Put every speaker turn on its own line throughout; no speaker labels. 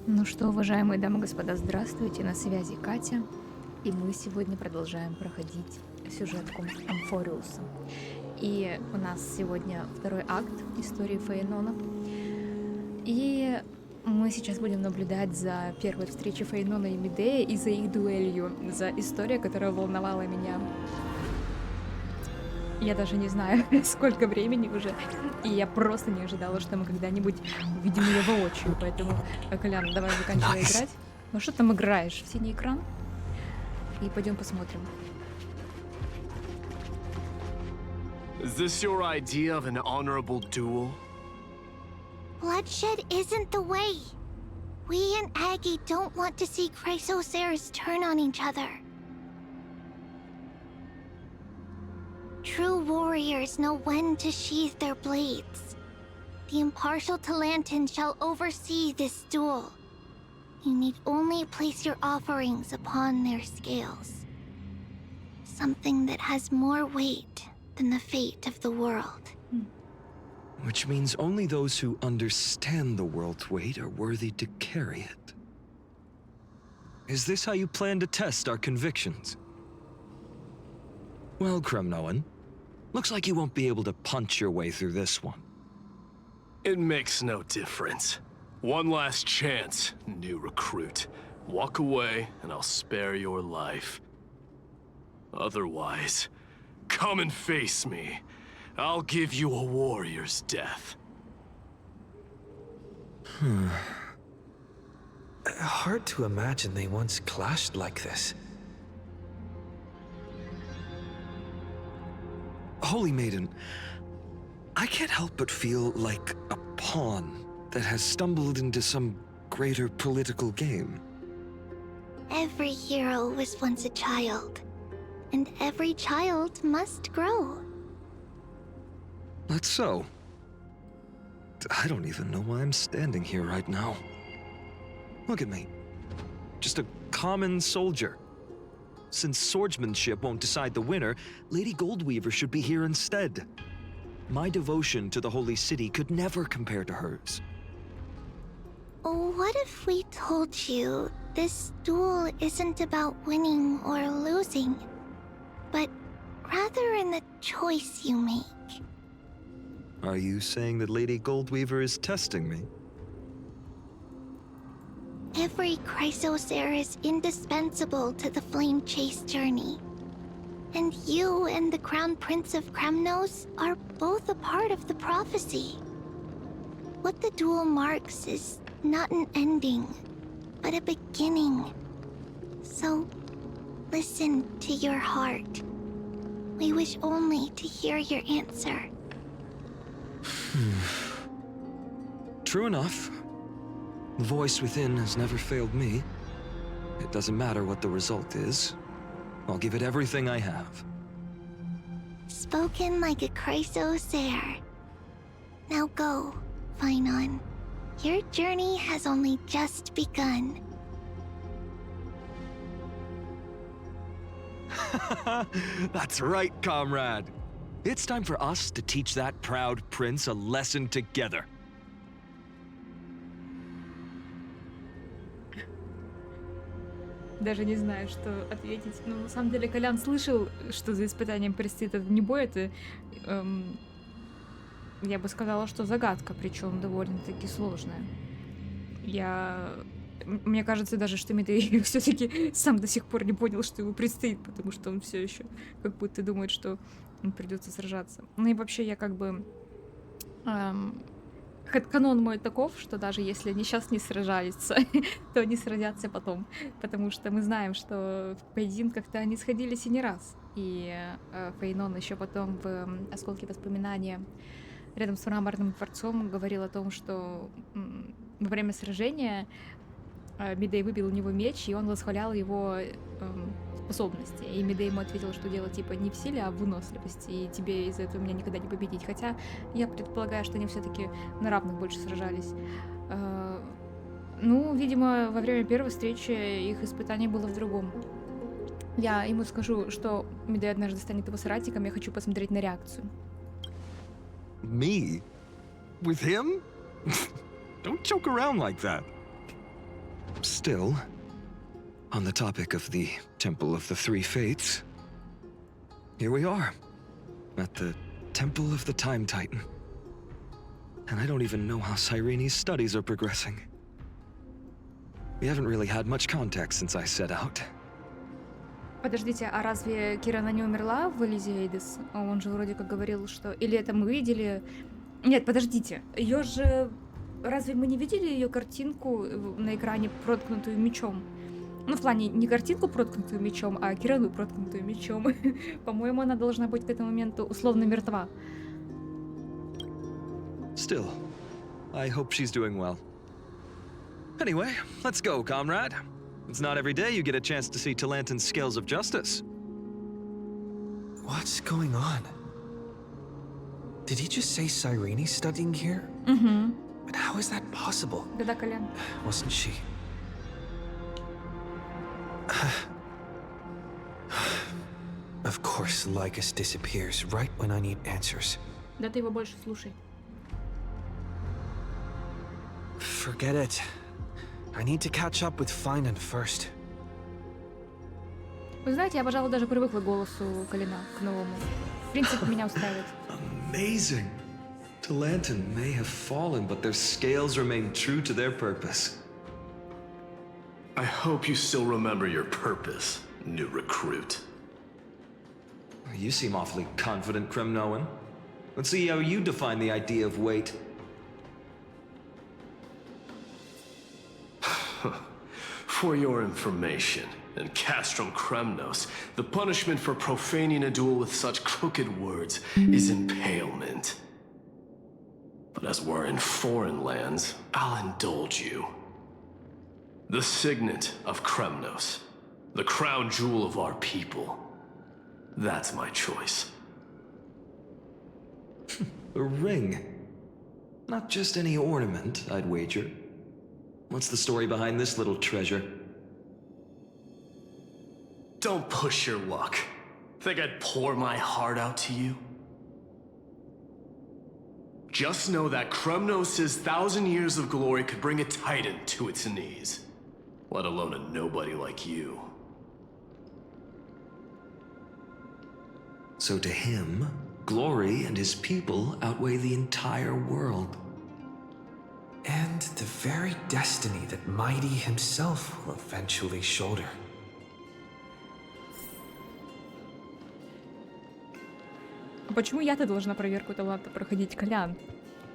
Ну что, уважаемые дамы и господа, здравствуйте, на связи Катя, и мы сегодня продолжаем проходить сюжетку Амфореуса. И у нас сегодня второй акт истории Фаенона, и мы сейчас будем наблюдать за первой встречей Фаенона и Медеи и за их дуэлью, за историей, которая волновала меня. Я даже не знаю, сколько времени уже, и я просто не ожидала, что мы когда-нибудь увидим ее воочию, поэтому, Колян, давай заканчивай играть. Ну что там играешь? В синий экран? И пойдем посмотрим.
Is this your idea of an honorable duel?
Bloodshed isn't the way. We and Aggie don't want to see Chrysoceres turn on each other. True warriors know when to sheathe their blades. The impartial Talantin shall oversee this duel. You need only place your offerings upon their scales. Something that has more weight than the fate of the world.
Which means only those who understand the world's weight are worthy to carry it. Is this how you plan to test our convictions? Well, Kremnoan, looks like you won't be able to punch your way through this one.
It makes no difference. One last chance, new recruit. Walk away, and I'll spare your life. Otherwise, come and face me. I'll give you a warrior's death.
Hard to imagine they once clashed like this.
Holy Maiden, I can't help but feel like a pawn that has stumbled into some greater political game.
Every hero was once a child, and every child must grow.
That's so. I don't even know why I'm standing here right now. Look at me. Just a common soldier. Since swordsmanship won't decide the winner, Lady Goldweaver should be here instead. My devotion to the Holy City could never compare to hers.
What if we told you this duel isn't about winning or losing, but rather in the choice you make?
Are you saying that Lady Goldweaver is testing me?
Every Chrysocere is indispensable to the Flame Chase journey. And you and the Crown Prince of Kremnos are both a part of the prophecy. What the duel marks is not an ending, but a beginning. So, listen to your heart. We wish only to hear your answer.
True enough. The voice within has never failed me. It doesn't matter what the result is. I'll give it everything I have.
Spoken like a Chrysocere. Now go, Fainon. Your journey has only just begun.
That's right, comrade. It's time for us to teach that proud prince a lesson together.
Даже не знаю, что ответить. Ну, на самом деле, Колян слышал, что за испытанием предстоит этот бой. Это, я бы сказала, что загадка, причем довольно-таки сложная. Мне кажется даже, что Медей все-таки сам до сих пор не понял, что ему предстоит, потому что он все еще как будто думает, что им придется сражаться. Ну и вообще я как бы... Канон мой таков, что даже если они сейчас не сражаются, то они сразятся потом. Потому что мы знаем, что в поединках-то они сходились и не раз. И Фаенон еще потом в «Осколке воспоминания» рядом с мраморным дворцом говорил о том, что во время сражения Медей выбил у него меч, и он восхвалял его способности. И Медей ему ответил, что дело типа не в силе, а в выносливости, и тебе из-за этого меня никогда не победить. Хотя я предполагаю, что они все-таки на равных больше сражались. Ну, видимо, во время первой встречи их испытание было в другом. Я ему скажу, что Медей однажды станет его соратником, я хочу посмотреть на реакцию.
Me? With him? Don't joke around like that. Still, on the topic of the Temple of the Three Fates, here we are, at the Temple of the Time Titan. And I don't even know how Cyrene's studies are progressing. We haven't really had much contact since I set out.
Подождите, а разве Кирана не умерла в Элизе Эйдис? Он же вроде как говорил, что... Или это мы видели... Нет, подождите. Ее же... Разве мы не видели ее картинку на экране, проткнутую мечом? Ну, в плане, не картинку, проткнутую мечом, а Кирану, проткнутую мечом. По-моему, она должна быть к этому моменту условно мертва.
Still, I hope she's doing well. Anyway, let's go, comrade. It's not every day you get a chance to see Talantin's scales of justice.
What's going on? Did he just say Cyrene's studying here?
Угу.
But how is that possible?
Да-да, Колян.
Wasn't she? Of course, Lycus disappears right when I need answers.
Да ты его больше слушай.
Forget it. I need to catch up with Fainan first.
Вы знаете, я, пожалуй, даже привыкла к голосу Коляна, к новому. В принципе, меня устраивает.
Amazing. Talantin may have fallen, but their scales remain true to their purpose.
I hope you still remember your purpose, new recruit.
You seem awfully confident, Kremnoan. Let's see how you define the idea of weight.
For your information, in Castrum Kremnos, the punishment for profaning a duel with such crooked words is impalement. But as we're in foreign lands, I'll indulge you. The signet of Kremnos, the crown jewel of our people. That's my choice.
A ring. Not just any ornament, I'd wager. What's the story behind this little treasure?
Don't push your luck. Think I'd pour my heart out to you? Just know that Kremnos' 1,000 years of glory could bring a titan to its knees. Let alone a nobody like you.
So to him, glory and his people outweigh the entire world.
And the very destiny that Mighty himself will eventually shoulder.
А почему я-то должна проверку таланта проходить, Колян?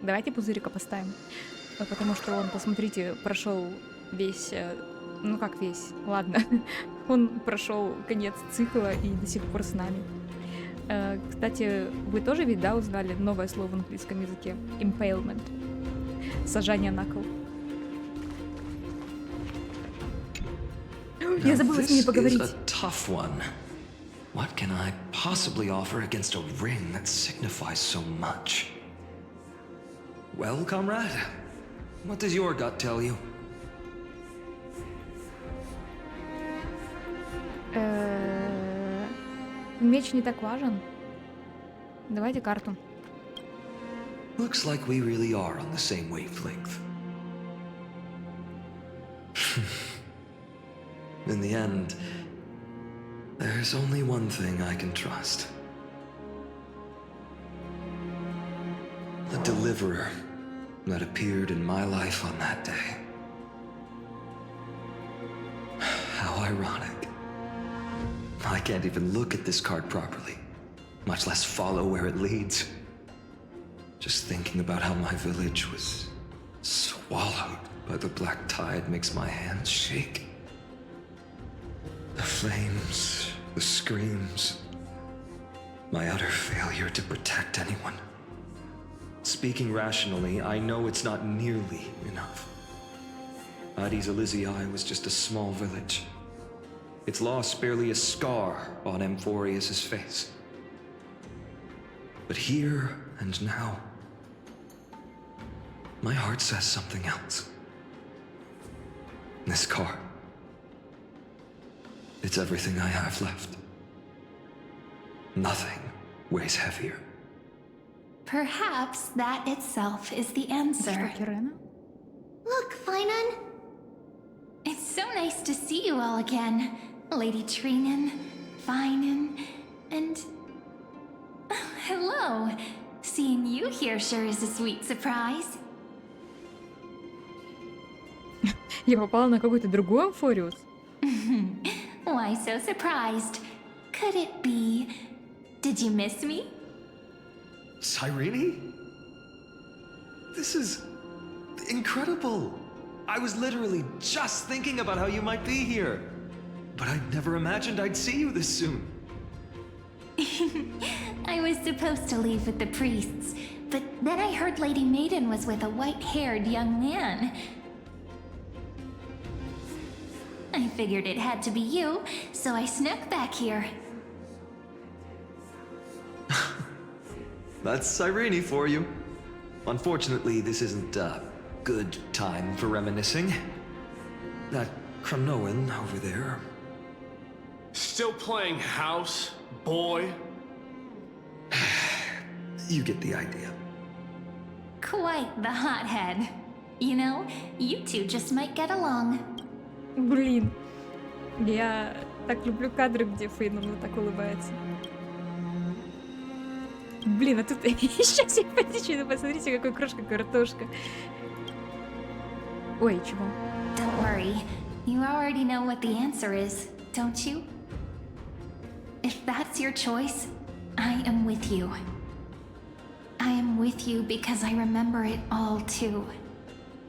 Давайте пузырика поставим. Потому что он, посмотрите, прошел весь... Ну как весь? Ладно. Он прошел конец цикла и до сих пор с нами. Кстати, вы тоже ведь, да, узнали новое слово в английском языке? Impalement. Сажание на кол. Я забыла с ними поговорить.
This is a tough one. What can I possibly offer against a ring that signifies so much? Well, comrade, what does your gut tell you?
Меч не так важен. Давайте карту.
Looks like we really are on the same wavelength. In the end, there's only one thing I can trust. The deliverer that appeared in my life on that day. How ironic. I can't even look at this card properly, much less follow where it leads. Just thinking about how my village was swallowed by the black tide makes my hands shake. The flames, the screams, my utter failure to protect anyone. Speaking rationally, I know it's not nearly enough. Addis Elysiae was just a small village. Its loss barely a scar on Amphореus' face. But here and now, my heart says something else. This car, it's everything I have left. Nothing weighs heavier.
Perhaps that itself is the answer.
Что, Кирена?
Look, Fainan.
It so nice to see you all again. Lady Trinen, Finen, and... hello. Seeing you here sure is a sweet surprise.
Я попала на какой-то другой Амфореус.
Why so surprised? Could it be... Did you miss me?
Cyrene? This is incredible. I was literally just thinking about how you might be here. But I never imagined I'd see you this soon.
I was supposed to leave with the priests, but then I heard Lady Maiden was with a white-haired young man. I figured it had to be you, so I snuck back here.
That's Cyrene for you. Unfortunately, this isn't a good time for reminiscing. That Cronoan over there.
Still playing house, boy?
You get the idea.
Quite the hothead. You know, you two just might get along.
Блин. Я так люблю кадры, где Фаенона так улыбается. Блин, а тут еще симпатично. Посмотрите, какой крошка картошка. Ой, чего?
Don't worry. You already know what the answer is, don't you? If that's your choice, I am with you. I am with you because I remember it all too.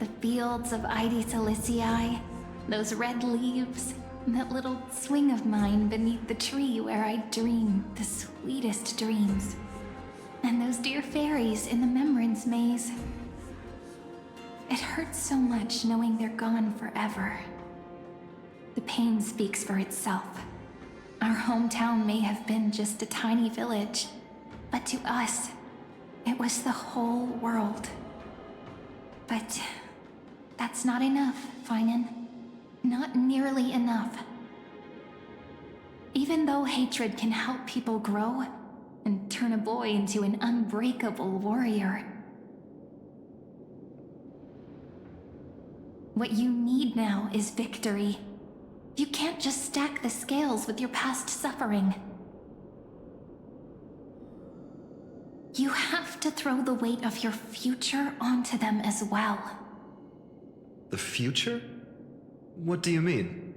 The fields of Ide Silicii, those red leaves, that little swing of mine beneath the tree where I dream the sweetest dreams. And those dear fairies in the Memorance Maze. It hurts so much knowing they're gone forever. The pain speaks for itself. Our hometown may have been just a tiny village, but to us, it was the whole world. But that's not enough, Finen. Not nearly enough. Even though hatred can help people grow and turn a boy into an unbreakable warrior, what you need now is victory. You can't just stack the scales with your past suffering. You have to throw the weight of your future onto them as well.
The future? What do you mean?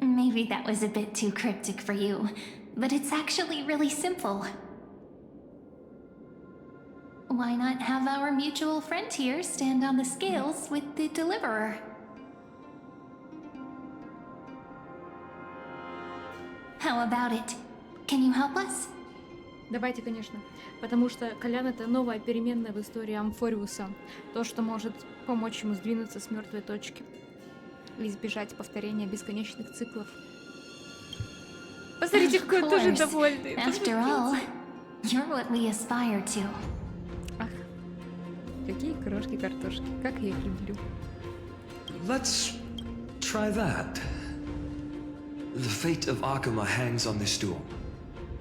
Maybe that was a bit too cryptic for you, but it's actually really simple. Why not have our mutual friend here stand on the scales with the deliverer? How about it? Can you help us?
Давайте, конечно. Потому что Колян — это новая переменная в истории Амфореуса. То, что может помочь ему сдвинуться с мертвой точки. Или избежать повторения бесконечных циклов. Посмотрите, какой он тоже довольный.
After all, you're what we aspire to.
Ах, какие крошки картошки. Как я их люблю.
Let's try that. The fate of Akuma hangs on this duel.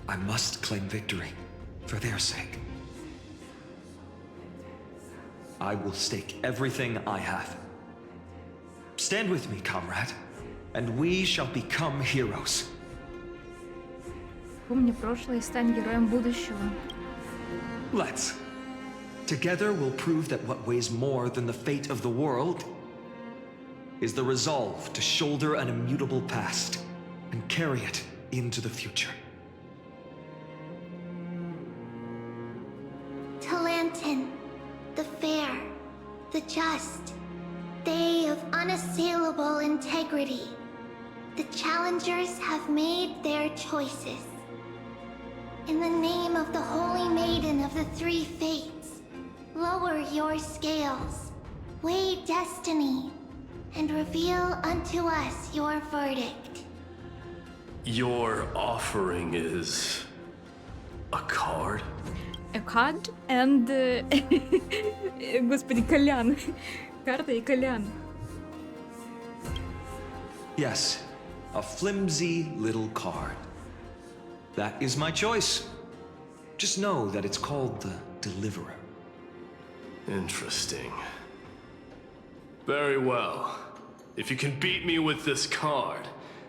I must claim victory, for their sake. I will stake everything I have. Stand with me, comrade, and we shall become heroes.
Помни прошлое и стань героем будущего.
Let's. Together we'll prove that what weighs more than the fate of the world is the resolve to shoulder an immutable past and carry it into the future.
Talantin, the fair, the just, they of unassailable integrity. The challengers have made their choices. In the name of the Holy Maiden of the Three Fates, lower your scales, weigh destiny, and reveal unto us your verdict.
Your offering is a card?
A card and... Господи, Колян. Карта и Колян.
Yes, a flimsy little card. That is my choice. Just know that it's called the Deliverer.
Interesting. Very well. If you can beat me with this card,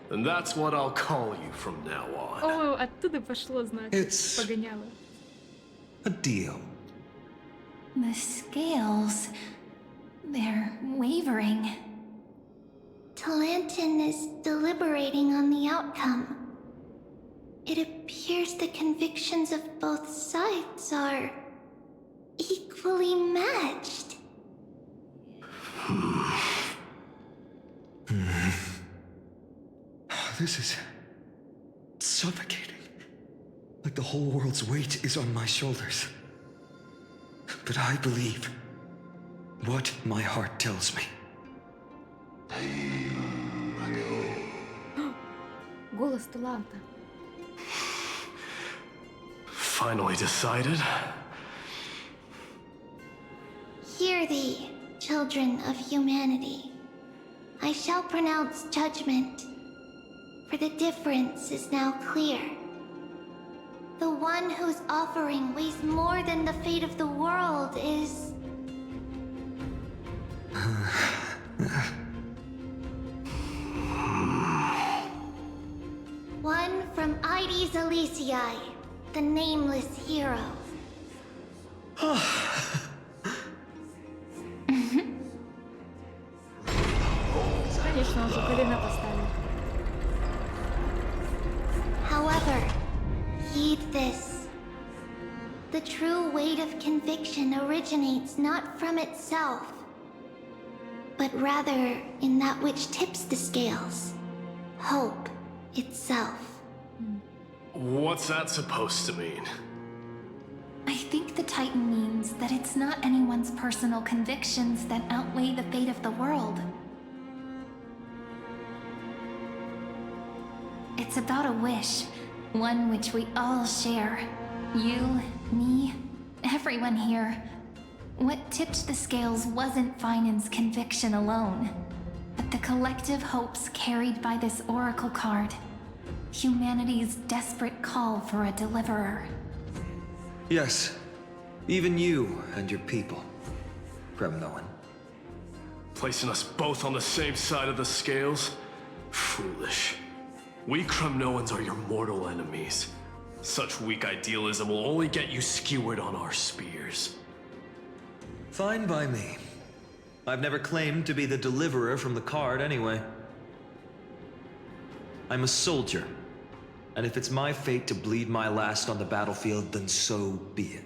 then that's what I'll call you from now on.
О, оттуда пошло, значит,
It's-
погоняло.
A deal.
The scales. They're wavering.
Talantin is deliberating on the outcome. It appears the convictions of both sides are equally matched.
This is suffocating. Like the whole world's weight is on my shoulders. But I believe what my heart tells me.
Голос таланта.
Finally decided?
Hear thee, children of humanity. I shall pronounce judgment, for the difference is now clear. The one whose offering weighs more than the fate of the world is... one from Ides Elysiae, the nameless hero.
Конечно, он же колено поставил.
However, heed this. The true weight of conviction originates not from itself, but rather in that which tips the scales. Hope itself.
What's that supposed to mean?
I think the Titan means that it's not anyone's personal convictions that outweigh the fate of the world. It's about a wish, one which we all share. You, me, everyone here. What tipped the scales wasn't Feinon's conviction alone, but the collective hopes carried by this oracle card. Humanity's desperate call for a deliverer.
Yes, even you and your people, Kremnoan.
Placing us both on the same side of the scales? Foolish. We Kremnoans are your mortal enemies. Such weak idealism will only get you skewered on our spears.
Fine by me. I've never claimed to be the deliverer from the card anyway. I'm a soldier, and if it's my fate to bleed my last on the battlefield, then so be it.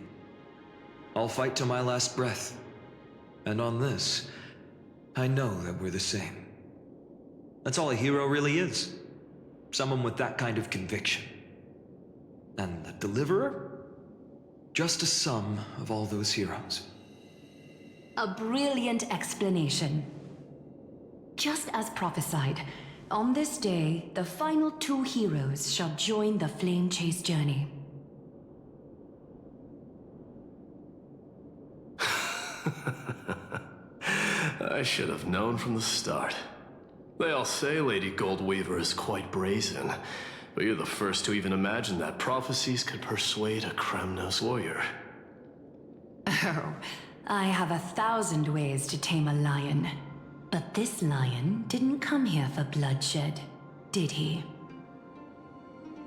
I'll fight to my last breath. And on this, I know that we're the same. That's all a hero really is. Someone with that kind of conviction. And the deliverer? Just a sum of all those heroes.
A brilliant explanation. Just as prophesied, on this day, the final two heroes shall join the flame chase journey.
I should have known from the start. They all say Lady Goldweaver is quite brazen, but you're the first to even imagine that prophecies could persuade a Kremnos warrior.
Oh, I have 1,000 ways to tame a lion. But this lion didn't come here for bloodshed, did he?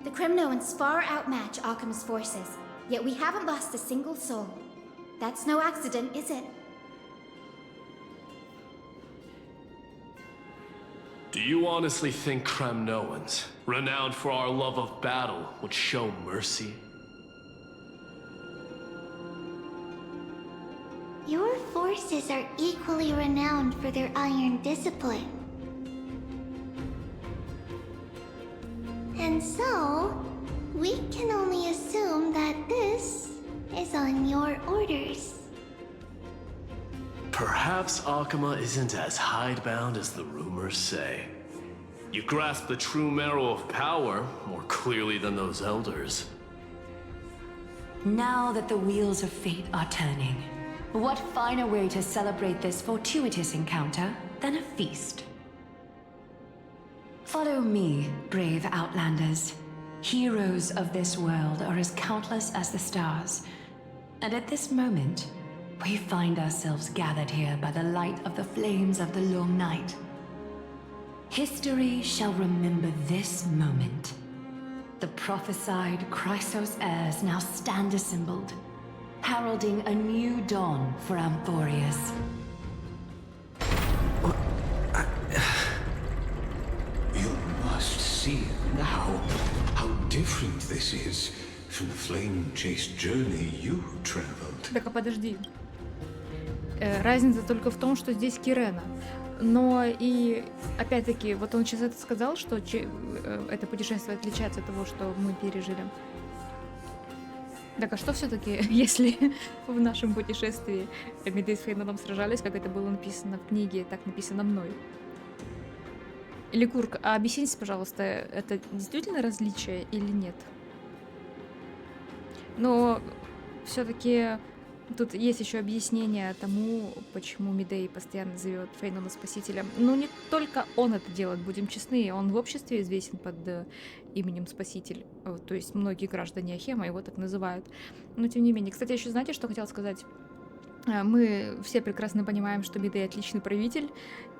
The Kremnoans far outmatch Occam's forces, yet we haven't lost a single soul. That's no accident, is it?
Do you honestly think Kremnoans, renowned for our love of battle, would show mercy?
Your forces are equally renowned for their iron discipline. And so, we can only assume that this is on your orders.
Perhaps Akama isn't as hidebound as the rumors say. You grasp the true marrow of power more clearly than those elders.
Now that the wheels of fate are turning, what finer way to celebrate this fortuitous encounter than a feast? Follow me, brave Outlanders. Heroes of this world are as countless as the stars. And at this moment, we find ourselves gathered here by the light of the flames of the long night. History shall remember this moment. The prophesied Chrysos heirs now stand assembled, heralding a new dawn for Amfореus.
You must see now how different this is from the flame-chased journey you traveled.
Так, а подожди. Разница только в том, что здесь Кирена. Но и, опять-таки, вот он сейчас это сказал, что это путешествие отличается от того, что мы пережили. Так, а что все-таки, если в нашем путешествии Медея с Фаеноном сражались, как это было написано в книге, так написано мной? Или Курк, а объясните, пожалуйста, это действительно различие или нет? Но все-таки тут есть еще объяснение тому, почему Медея постоянно зовет Фаенона спасителем. Но не только он это делает, будем честны, он в обществе известен под именем Спаситель. То есть многие граждане Ахема его так называют. Но тем не менее. Кстати, еще знаете, что хотела сказать? Мы все прекрасно понимаем, что Медея отличный правитель,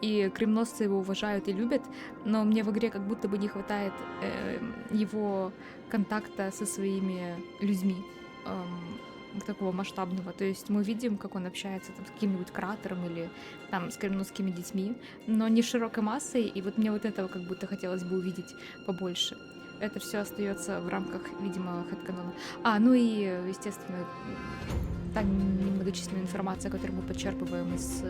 и кремносцы его уважают и любят, но мне в игре как будто бы не хватает его контакта со своими людьми. Такого масштабного. То есть мы видим, как он общается там, с каким-нибудь кратером или там с кремносскими детьми, но не широкой массой, и вот мне вот этого как будто хотелось бы увидеть побольше. Это все остается в рамках, видимо, хэдканона. Ну и, естественно, та немногочисленная информация, которую мы подчерпываем из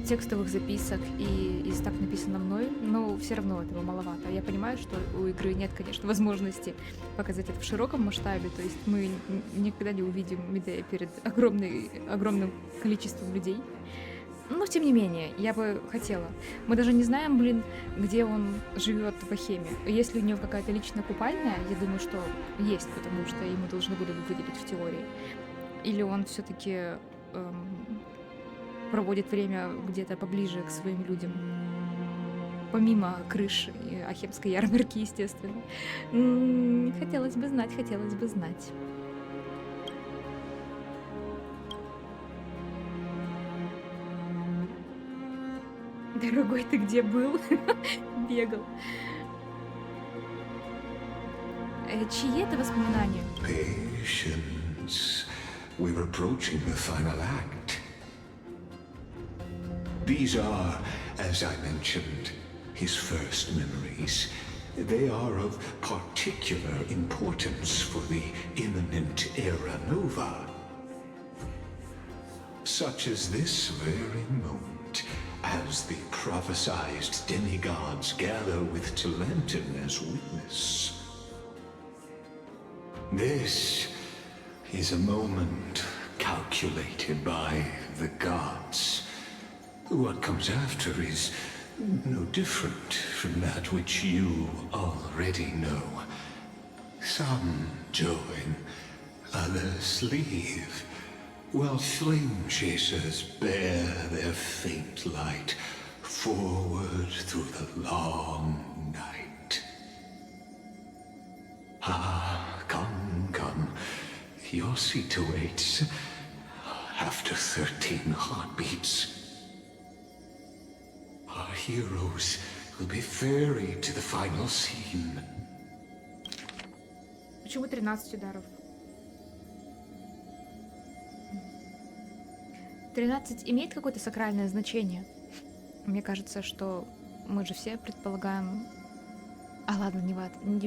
текстовых записок и из так написано мной, но все равно этого маловато. Я понимаю, что у игры нет, конечно, возможности показать это в широком масштабе, то есть мы никогда не увидим Медея перед огромным количеством людей. Но, тем не менее, я бы хотела. Мы даже не знаем, где он живет в Ахеме. Если у него какая-то личная купальня, я думаю, что есть, потому что ему должны были бы выделить в теории. Или он все-таки проводит время где-то поближе к своим людям, помимо крыш и ахемской ярмарки, естественно. Хотелось бы знать, хотелось бы знать. Дорогой, ты где был? Бегал. Чьи это воспоминания?
Patience. We're approaching the final act. These are, as I mentioned, his first memories. They are of particular importance for the imminent era nova. Such as this very moment, as the prophesied demigods gather with Talentum as witness. This is a moment calculated by the gods. What comes after is no different from that which you already know. Some join, others leave, while flame chasers bear their faint light forward through the long night. Come. Your seat awaits after 13 heartbeats. Our heroes will be ferried to the final scene.
Почему 13 ударов? 13 имеет какое-то сакральное значение? Мне кажется, что мы же все предполагаем... ладно,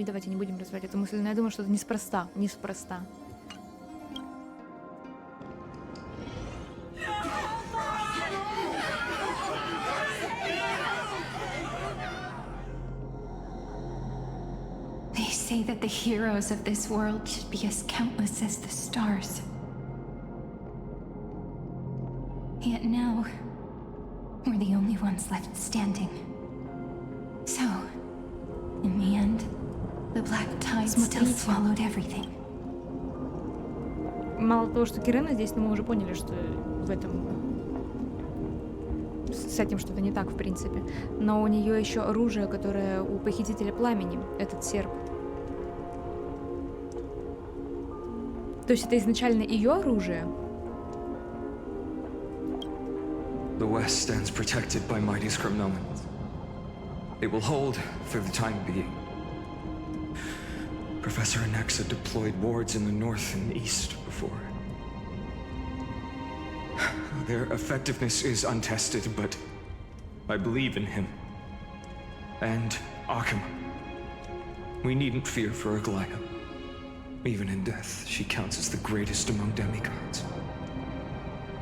давайте не будем развивать эту мысль, но я думаю, что это неспроста.
They say that the heroes of this world should be as countless as the stars. Yet now, we're the only ones left standing. So, in the end, the black tide still swallowed everything.
Мало того, что Кирена здесь, но мы уже поняли, что в этом... С этим что-то не так, в принципе. Но у нее еще оружие, которое у Похитителя Пламени, этот серп. То есть это изначально ее оружие?
The West stands protected by mighty Skrymnomans. It will hold for the time being. Professor Anexa deployed wards in the north and east before. Their effectiveness is untested, but I believe in him. And Akim. We needn't fear for Aglaya. Even in death, she counts as the greatest among demigods.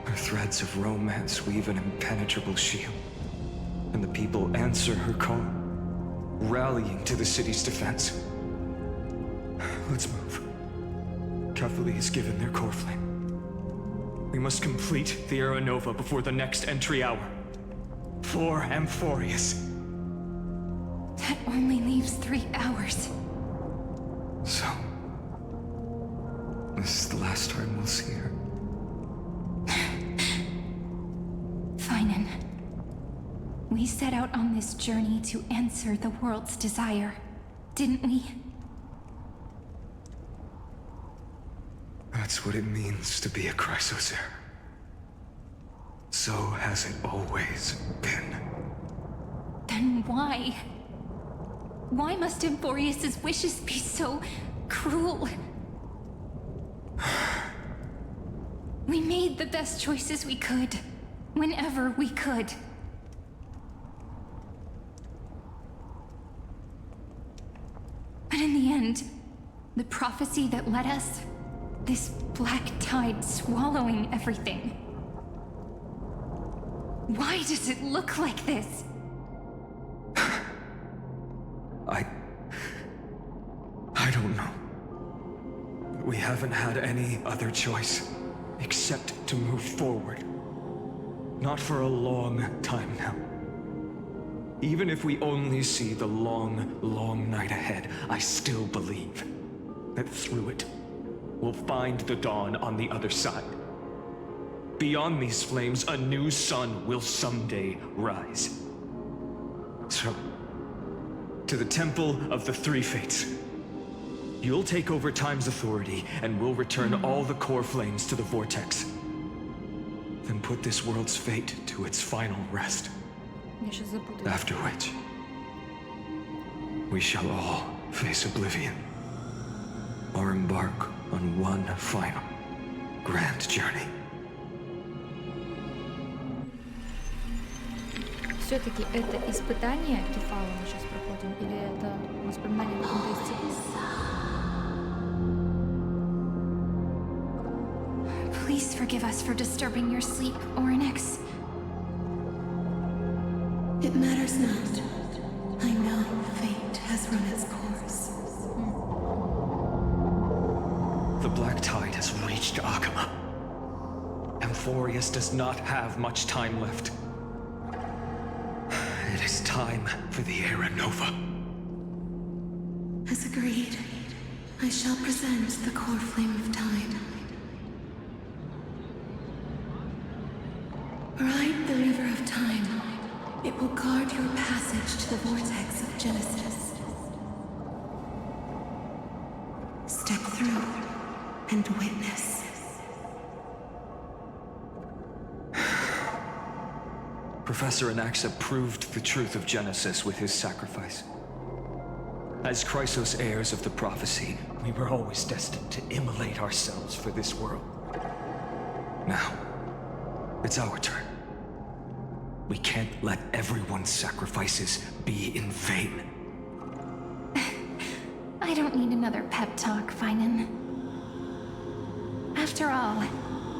Her threads of romance weave an impenetrable shield, and the people answer her call, rallying to the city's defense. Let's move. Catholic has given their core flame. We must complete the Era Nova before the next entry hour. For Amfореus.
That only leaves 3 hours.
So, this is the last time we'll see her.
Fainan. We set out on this journey to answer the world's desire, didn't we?
That's what it means to be a Chrysosaur. So has it always been.
Then why? Why must Amfореus' wishes be so cruel? We made the best choices we could, whenever we could. But in the end, the prophecy that led us, this black tide swallowing everything. Why does it look like this?
I don't know. We haven't had any other choice except to move forward. Not for a long time now. Even if we only see the long, long night ahead, I still believe that through it, we'll find the dawn on the other side. Beyond these flames, a new sun will someday rise. So, to the Temple of the Three Fates. You'll take over Time's authority, and we'll return all the core flames to the Vortex. Then put this world's fate to its final rest.
Я сейчас запутаюсь.
After which, we shall all face oblivion. Or embark on one final, grand journey.
Все-таки это испытание Кефала мы сейчас проходим, или это воспоминание о каком-то из циклов?
Please forgive us for disturbing your sleep, Ornyx.
It matters not. I know fate has run its course.
The black tide has reached Akama. Amfореus does not have much time left. It is time for the Era Nova.
As agreed, I shall present the core flame of time. Ride the river of time. It will guard your passage to the vortex of Genesis. Step through and witness.
Professor Anexa proved the truth of Genesis with his sacrifice. As Chrysos heirs of the prophecy, we were always destined to immolate ourselves for this world. Now, it's our turn. We can't let everyone's sacrifices be in vain.
I don't need another pep talk, Fainan. After all,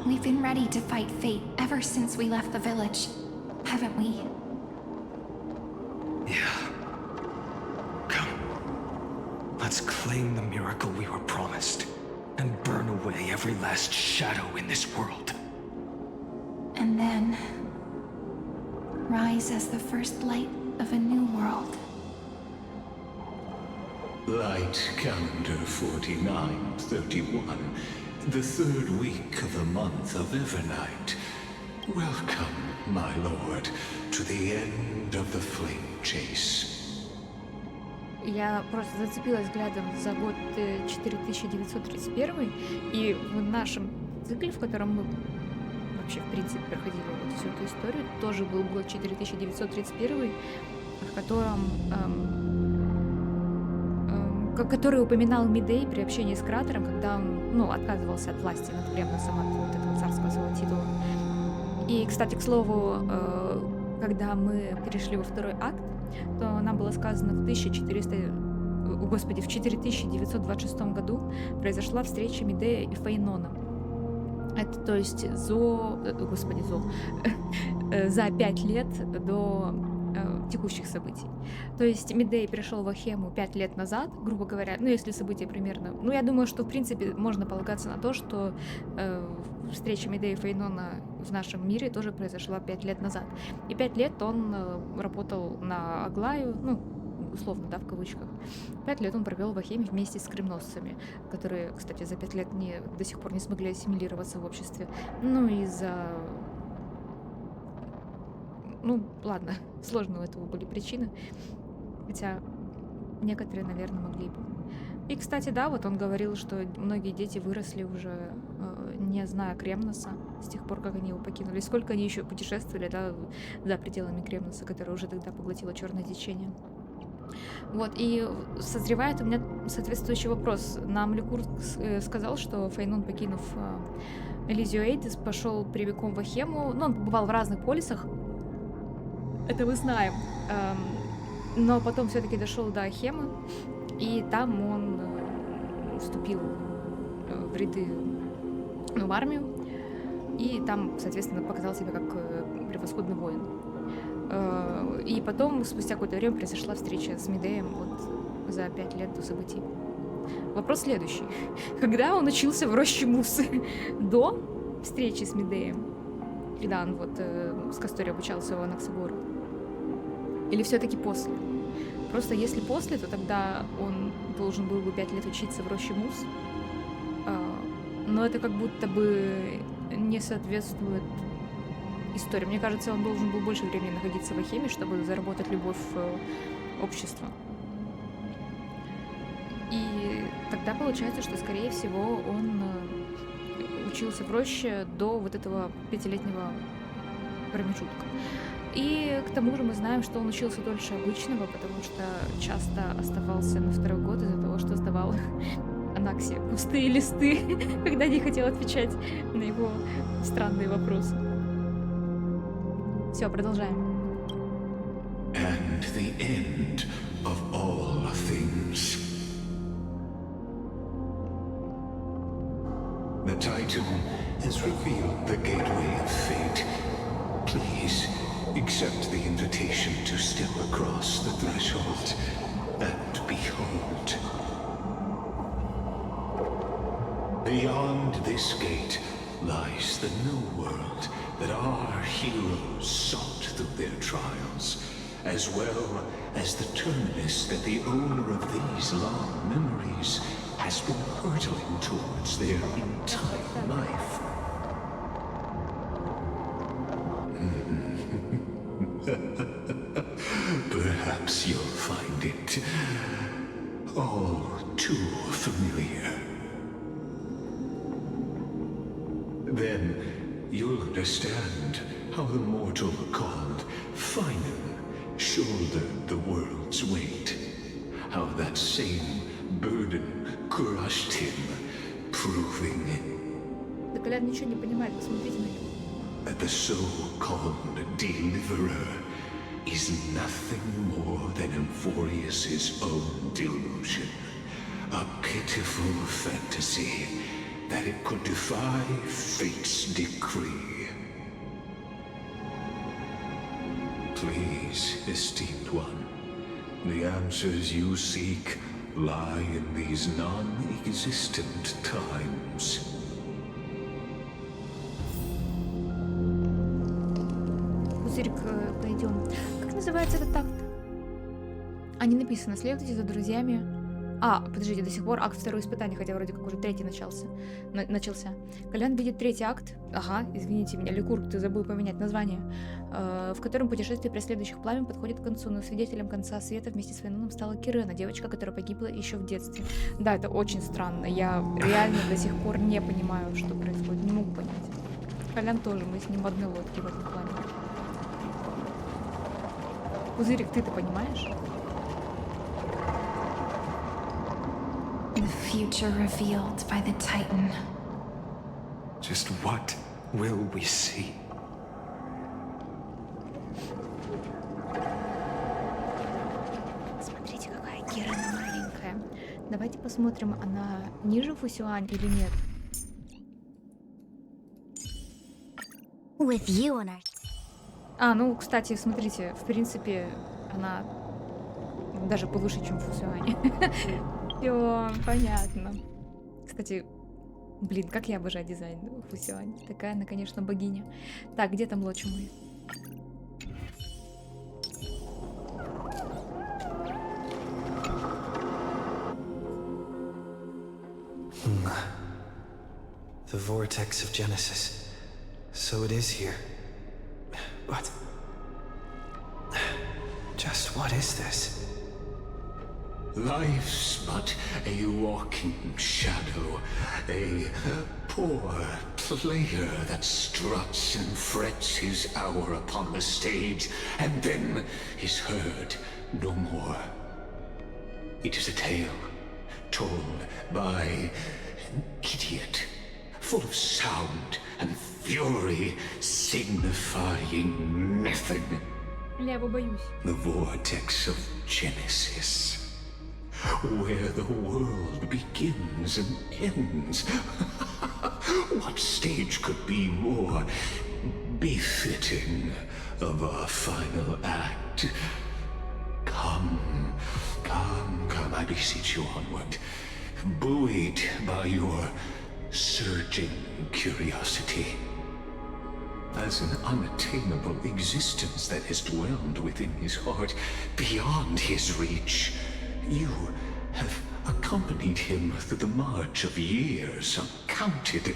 we've been ready to fight fate ever since we left the village, haven't we?
Yeah. Come. Let's claim the miracle we were promised, and burn away every last shadow in this world.
And then rise as the first light of a new world.
Light calendar 4931, the third week of the month of Evernight. Welcome, my lord, to the end of the flame chase.
Я просто зацепилась взглядом за год 4931, и в нашем цикле, в котором мы вообще, в принципе, проходили вот всю эту историю. Тоже был год 4931, в котором который упоминал Медей при общении с кратером, когда он, ну, отказывался от власти над Кремносом, от вот этого царского своего титула. И, кстати, к слову, когда мы перешли во второй акт, то нам было сказано в 4926 году произошла встреча Медея и Фаенона. Это, то есть, за 5 лет до текущих событий. То есть Медей пришел в Ахему 5 лет назад, грубо говоря, ну, если события примерно... Ну, я думаю, что, в принципе, можно полагаться на то, что встреча Медея и Фаенона в нашем мире тоже произошла 5 лет назад. И 5 лет он работал на Аглаю, ну, условно, да, в кавычках. 5 лет он провел в Ахеме вместе с кремносцами, которые, кстати, за 5 лет до сих пор не смогли ассимилироваться в обществе. Ну, из-за... Ну, ладно, сложные у этого были причины. Хотя некоторые, наверное, могли бы. И, кстати, да, вот он говорил, что многие дети выросли уже, не зная Кремноса, с тех пор, как они его покинули. Сколько они еще путешествовали, да, за пределами Кремноса, который уже тогда поглотило черное течение. Вот, и созревает у меня соответствующий вопрос. Нам Ликур сказал, что Фаенон, покинув Элизио Эйдис, пошел прямиком в Ахему. Ну, он побывал в разных полисах. Это мы знаем. Но потом все-таки дошел до Ахемы, и там он вступил в ряды, ну, в армию, и там, соответственно, показал себя как превосходный воин. И потом, спустя какое-то время, произошла встреча с Медеем вот за 5 лет до событий. Вопрос следующий. Когда он учился в роще Мусы? До встречи с Медеем? Когда он вот с Касторией обучался у Анаксагора? Или все-таки после? Просто если после, то тогда он должен был бы 5 лет учиться в роще Мус. Но это как будто бы не соответствует истории. Мне кажется, он должен был больше времени находиться в Ахеме, чтобы заработать любовь общества. И тогда получается, что, скорее всего, он учился в роще до вот этого 5-летнего промежутка. И к тому же мы знаем, что он учился дольше обычного, потому что часто оставался на второй год из-за того, что сдавал Анаксе пустые листы, когда не хотел отвечать на его странные вопросы. Все, продолжаем.
And the end of all things. The Titan has revealed the gateway of fate. Please accept the invitation to step across the threshold and behold. Beyond this gate lies the new world that our heroes sought through their trials, as well as the terminus that the owner of these long memories has been hurtling towards their entire life. Perhaps you'll find it all too familiar. Then you'll understand how the mortal called Fainon shouldered the world's weight. How that same burden crushed him, proving
Да Колян ничего не понимает, посмотрите на него.
that the so-called deliverer is nothing more than Amforeus's own delusion. A pitiful fantasy that it could defy fate's decree. Please, esteemed one, the answers you seek lie in these non-existent times.
Пузырик найдем. Как называется этот акт? А, не написано. Следуйте за друзьями. А, подождите, до сих пор акт второго испытания, хотя вроде как уже третий начался. Колян видит третий акт. Ага, извините меня, Ликур, ты забыл поменять название. В котором путешествие преследующих пламен подходит к концу, но свидетелем конца света вместе с Фаеноном стала Кирена, девочка, которая погибла еще в детстве. Да, это очень странно. Я реально до сих пор не понимаю, что происходит. Не могу понять. Колян тоже, мы с ним в одной лодке в этом плане. Пузырик, ты-то понимаешь?
The future revealed by the Titan.
Just what will we see?
Смотрите, какая Кира она маленькая. Давайте посмотрим, она ниже Фусюань или нет.
With you on our...
А, ну, кстати, смотрите, в принципе, она даже повыше, чем Фусюань. Всё, понятно. Кстати, блин, как я обожаю дизайн Фусюань. Такая она, конечно, богиня. Так, где там лодчи мои?
The vortex of Genesis. So it is here. But... just what is this?
Life's but a walking shadow, a poor player that struts and frets his hour upon the stage, and then is heard no more. It is a tale told by an idiot, full of sound and fury, signifying nothing.
Я его боюсь.
The vortex of Genesis, where the world begins and ends. What stage could be more befitting of our final act? Come, I beseech you onward, buoyed by your surging curiosity. As an unattainable existence that has dwelled within his heart, beyond his reach, you have accompanied him through the march of years uncounted.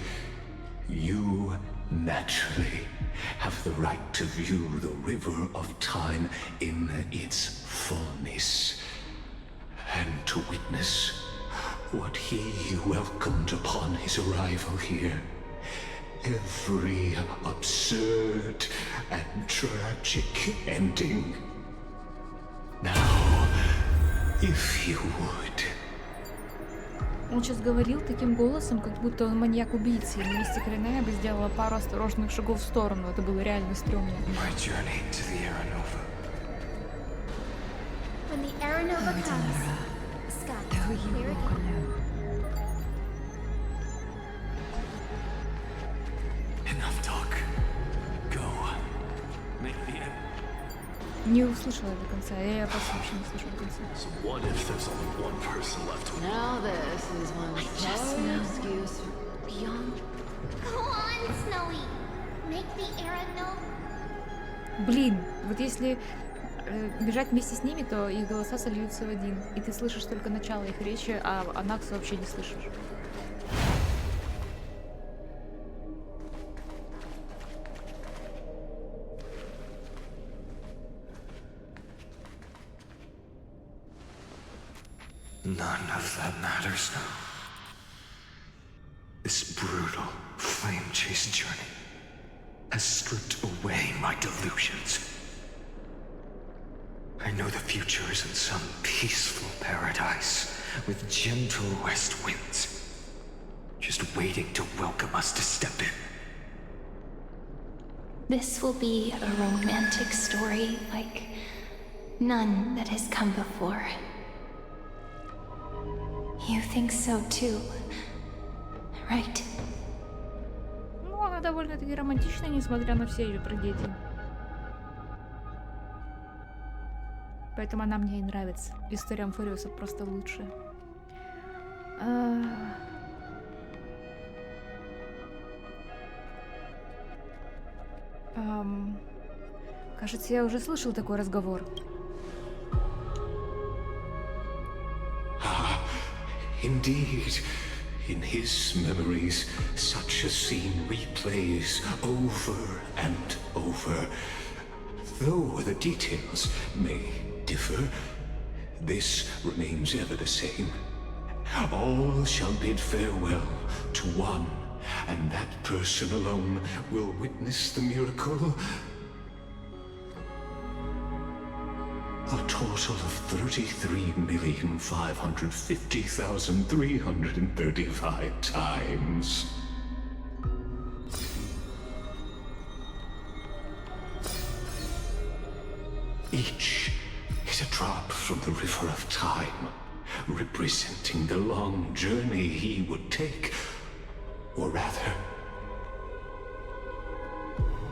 You naturally have the right to view the river of time in its fullness, and to witness what he welcomed upon his arrival here. Every absurd and tragic ending. Now, if you would.
Он сейчас говорил таким голосом, как будто он маньяк-убийца. И на месте Кринея бы сделала пару осторожных шагов в сторону. Это было реально стрёмно.
My journey to the Aranova.
When the Aranova comes, Scott, clear again.
Enough talk. Go. Make the end.
Не услышала до конца. Я просто вообще не слышала до конца.
So what if there's only one person left to
Now this is one excuse.
Beyond. Go on, Snowy. Make the Aranova.
Блин, вот если бежать вместе с ними, то их голоса сольются в один. И ты слышишь только начало их речи, а Анакса вообще не слышишь.
None of that matters now. This brutal, flame-chased journey has stripped away my delusions. I know the future is in some peaceful paradise with gentle west winds, just waiting to welcome us to step in.
This will be a romantic story like none that has come before. You think so too, right?
Ну, она довольно-таки романтичная, несмотря на все ее трагедии. Поэтому она мне и нравится. История Амфореуса просто лучшая. Кажется, я уже слышал такой разговор.
Indeed, in his memories, such a scene replays over and over. Though the details may differ, this remains ever the same. All shall bid farewell to one and that person alone will witness the miracle. A total of 33,550,335 times. Each is a drop from the river of time, representing the long journey he would take, or rather,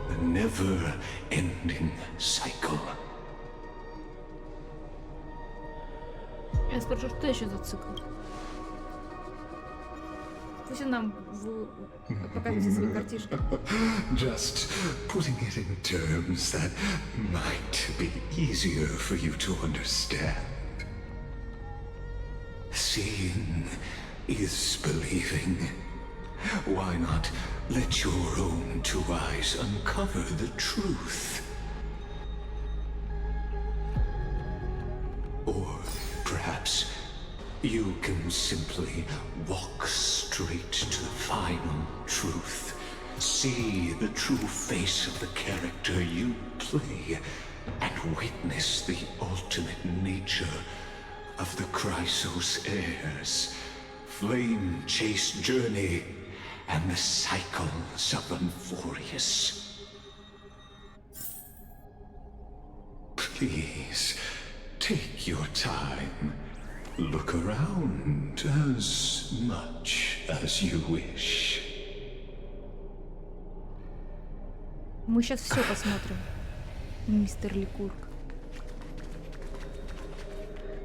a never-ending cycle.
Я спрошу, что еще за цикл? Пусть он нам покажет свои картишки.
Just putting it in terms that might be easier for you to understand. Seeing is believing. Why not let your own two eyes uncover the truth? Or perhaps you can simply walk straight to the final truth. See the true face of the character you play and witness the ultimate nature of the Chrysos heirs, flame chase journey, and the cycles of Amfореus. Please, take your time. Look around as much as you wish.
Мы сейчас все посмотрим, мистер Ликург.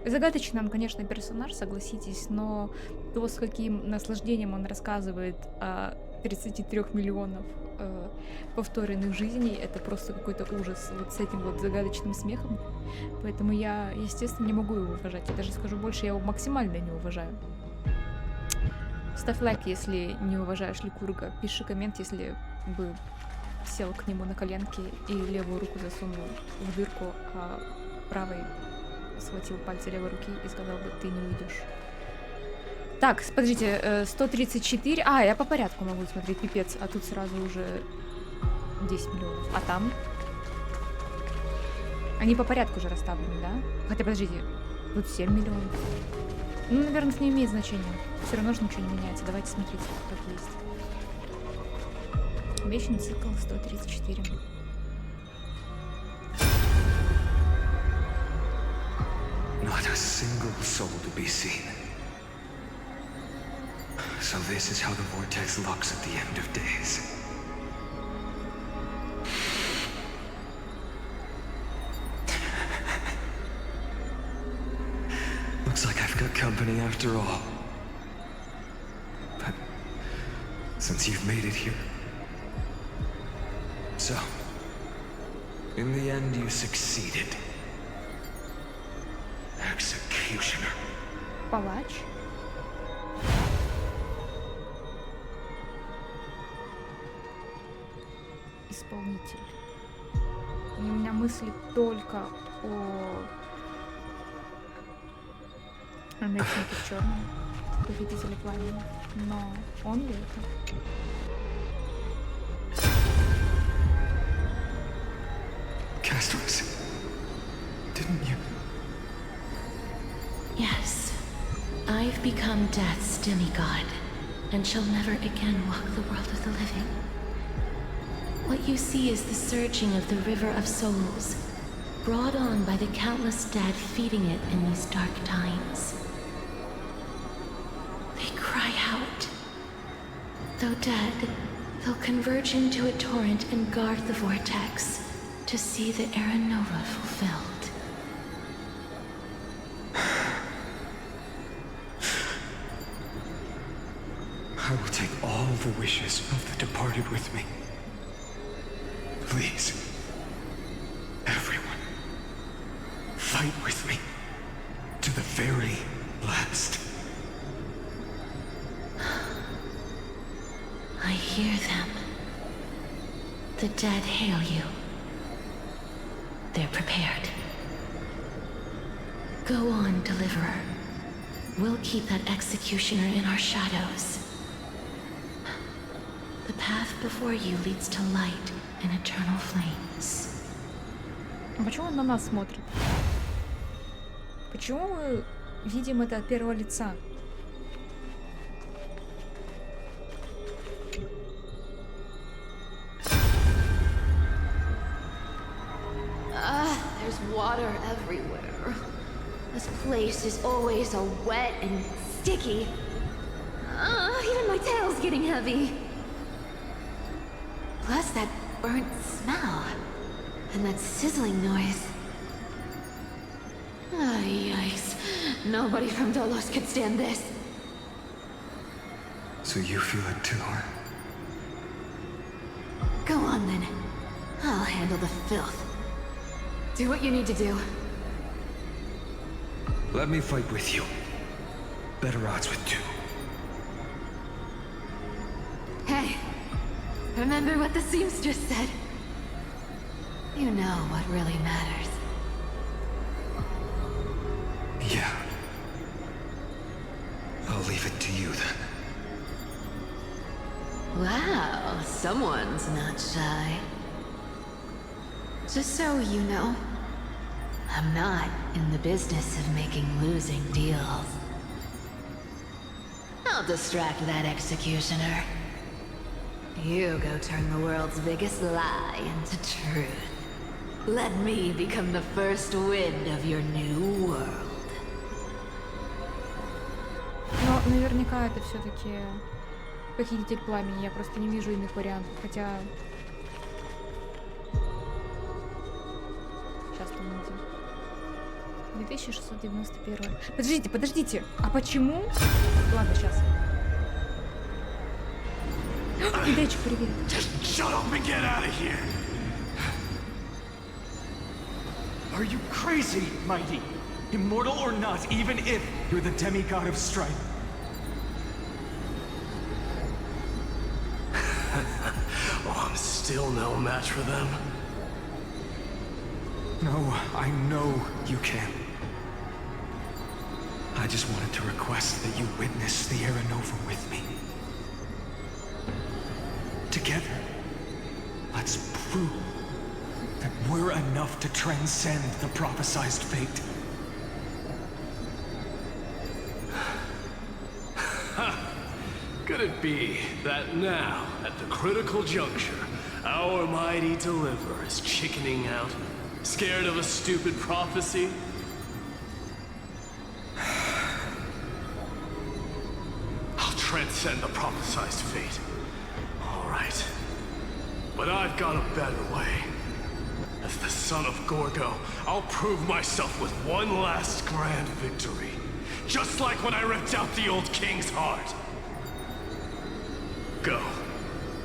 Загадочный он, конечно, персонаж, согласитесь, но то, с каким наслаждением он рассказывает о 33 миллионов повторенных жизней, это просто какой-то ужас. Вот с этим вот загадочным смехом. Поэтому я, естественно, не могу его уважать. Я даже скажу больше, я его максимально не уважаю. Ставь лайк, если не уважаешь Ликурга. Пиши коммент, если бы сел к нему на коленки и левую руку засунул в дырку, а правой схватил пальцы левой руки и сказал бы: ты не уйдешь. Так, подождите, 134. А, я по порядку могу смотреть, пипец. А тут сразу уже 10 миллионов. А там? Они по порядку уже расставлены, да? Хотя, подождите, тут 7 миллионов. Ну, наверное, это не имеет значения. Все равно же ничего не меняется. Давайте смотреть, как есть. Вечный цикл 134.
Not a single soul to be seen. So this is how the vortex looks at the end of days. Looks like I've got company after all. But since you've made it here... So, in the end you succeeded. Executioner.
Палач. Исполнитель. И у меня мысли только о Мечнике в черном, похитителе пламени. Но он ли это?
Castos, didn't you?
Yes. I've become Death's demigod, and shall never again walk the world of the living. What you see is the surging of the river of souls, brought on by the countless dead feeding it in these dark times. They cry out. Though dead, they'll converge into a torrent and guard the vortex to see the Era Nova fulfilled.
I will take all the wishes of the departed with me. Please, everyone, fight with me to the very last.
I hear them. The dead hail you. They're prepared. Go on, Deliverer. We'll keep that executioner in our shadows. The path before you leads to light and eternal flames.
А почему он на нас смотрит? Почему мы видим это от первого лица?
There's water everywhere. This place is always so wet and sticky. Even my tail's getting heavy. Plus that burnt smell. And that sizzling noise. Yikes. Nobody from Dolos could stand this.
So you feel it too, huh?
Go on then. I'll handle the filth. Do what you need to do.
Let me fight with you. Better odds with two.
Hey, remember what the seamstress said? You know what really matters.
Yeah. I'll leave it to you then.
Wow, someone's not shy. Just so you know, I'm not in the business of making losing deals. I'll distract that executioner. You go turn the world's biggest lie into truth. Let me become the first wind of your new world.
Но наверняка это все-таки похититель пламени. Я просто не вижу иных вариантов. Хотя... Сейчас помните. 2691. Подождите. А почему? Ладно, сейчас. Идечка, привет.
Just shut up and get out of here!
Are you crazy, Mighty? Immortal or not, even if you're the demigod of strife.
Oh, I'm still no match for them.
No, I know you can. I just wanted to request that you witness the Era Nova with me. Together, let's prove that we're enough to transcend the prophesized fate.
Could it be that now, at the critical juncture, our mighty deliverer is chickening out, scared of a stupid prophecy? I'll transcend the prophesized fate. All right. But I've got a better way. As the son of Gorgo, I'll prove myself with one last grand victory. Just like when I ripped out the old king's heart. Go.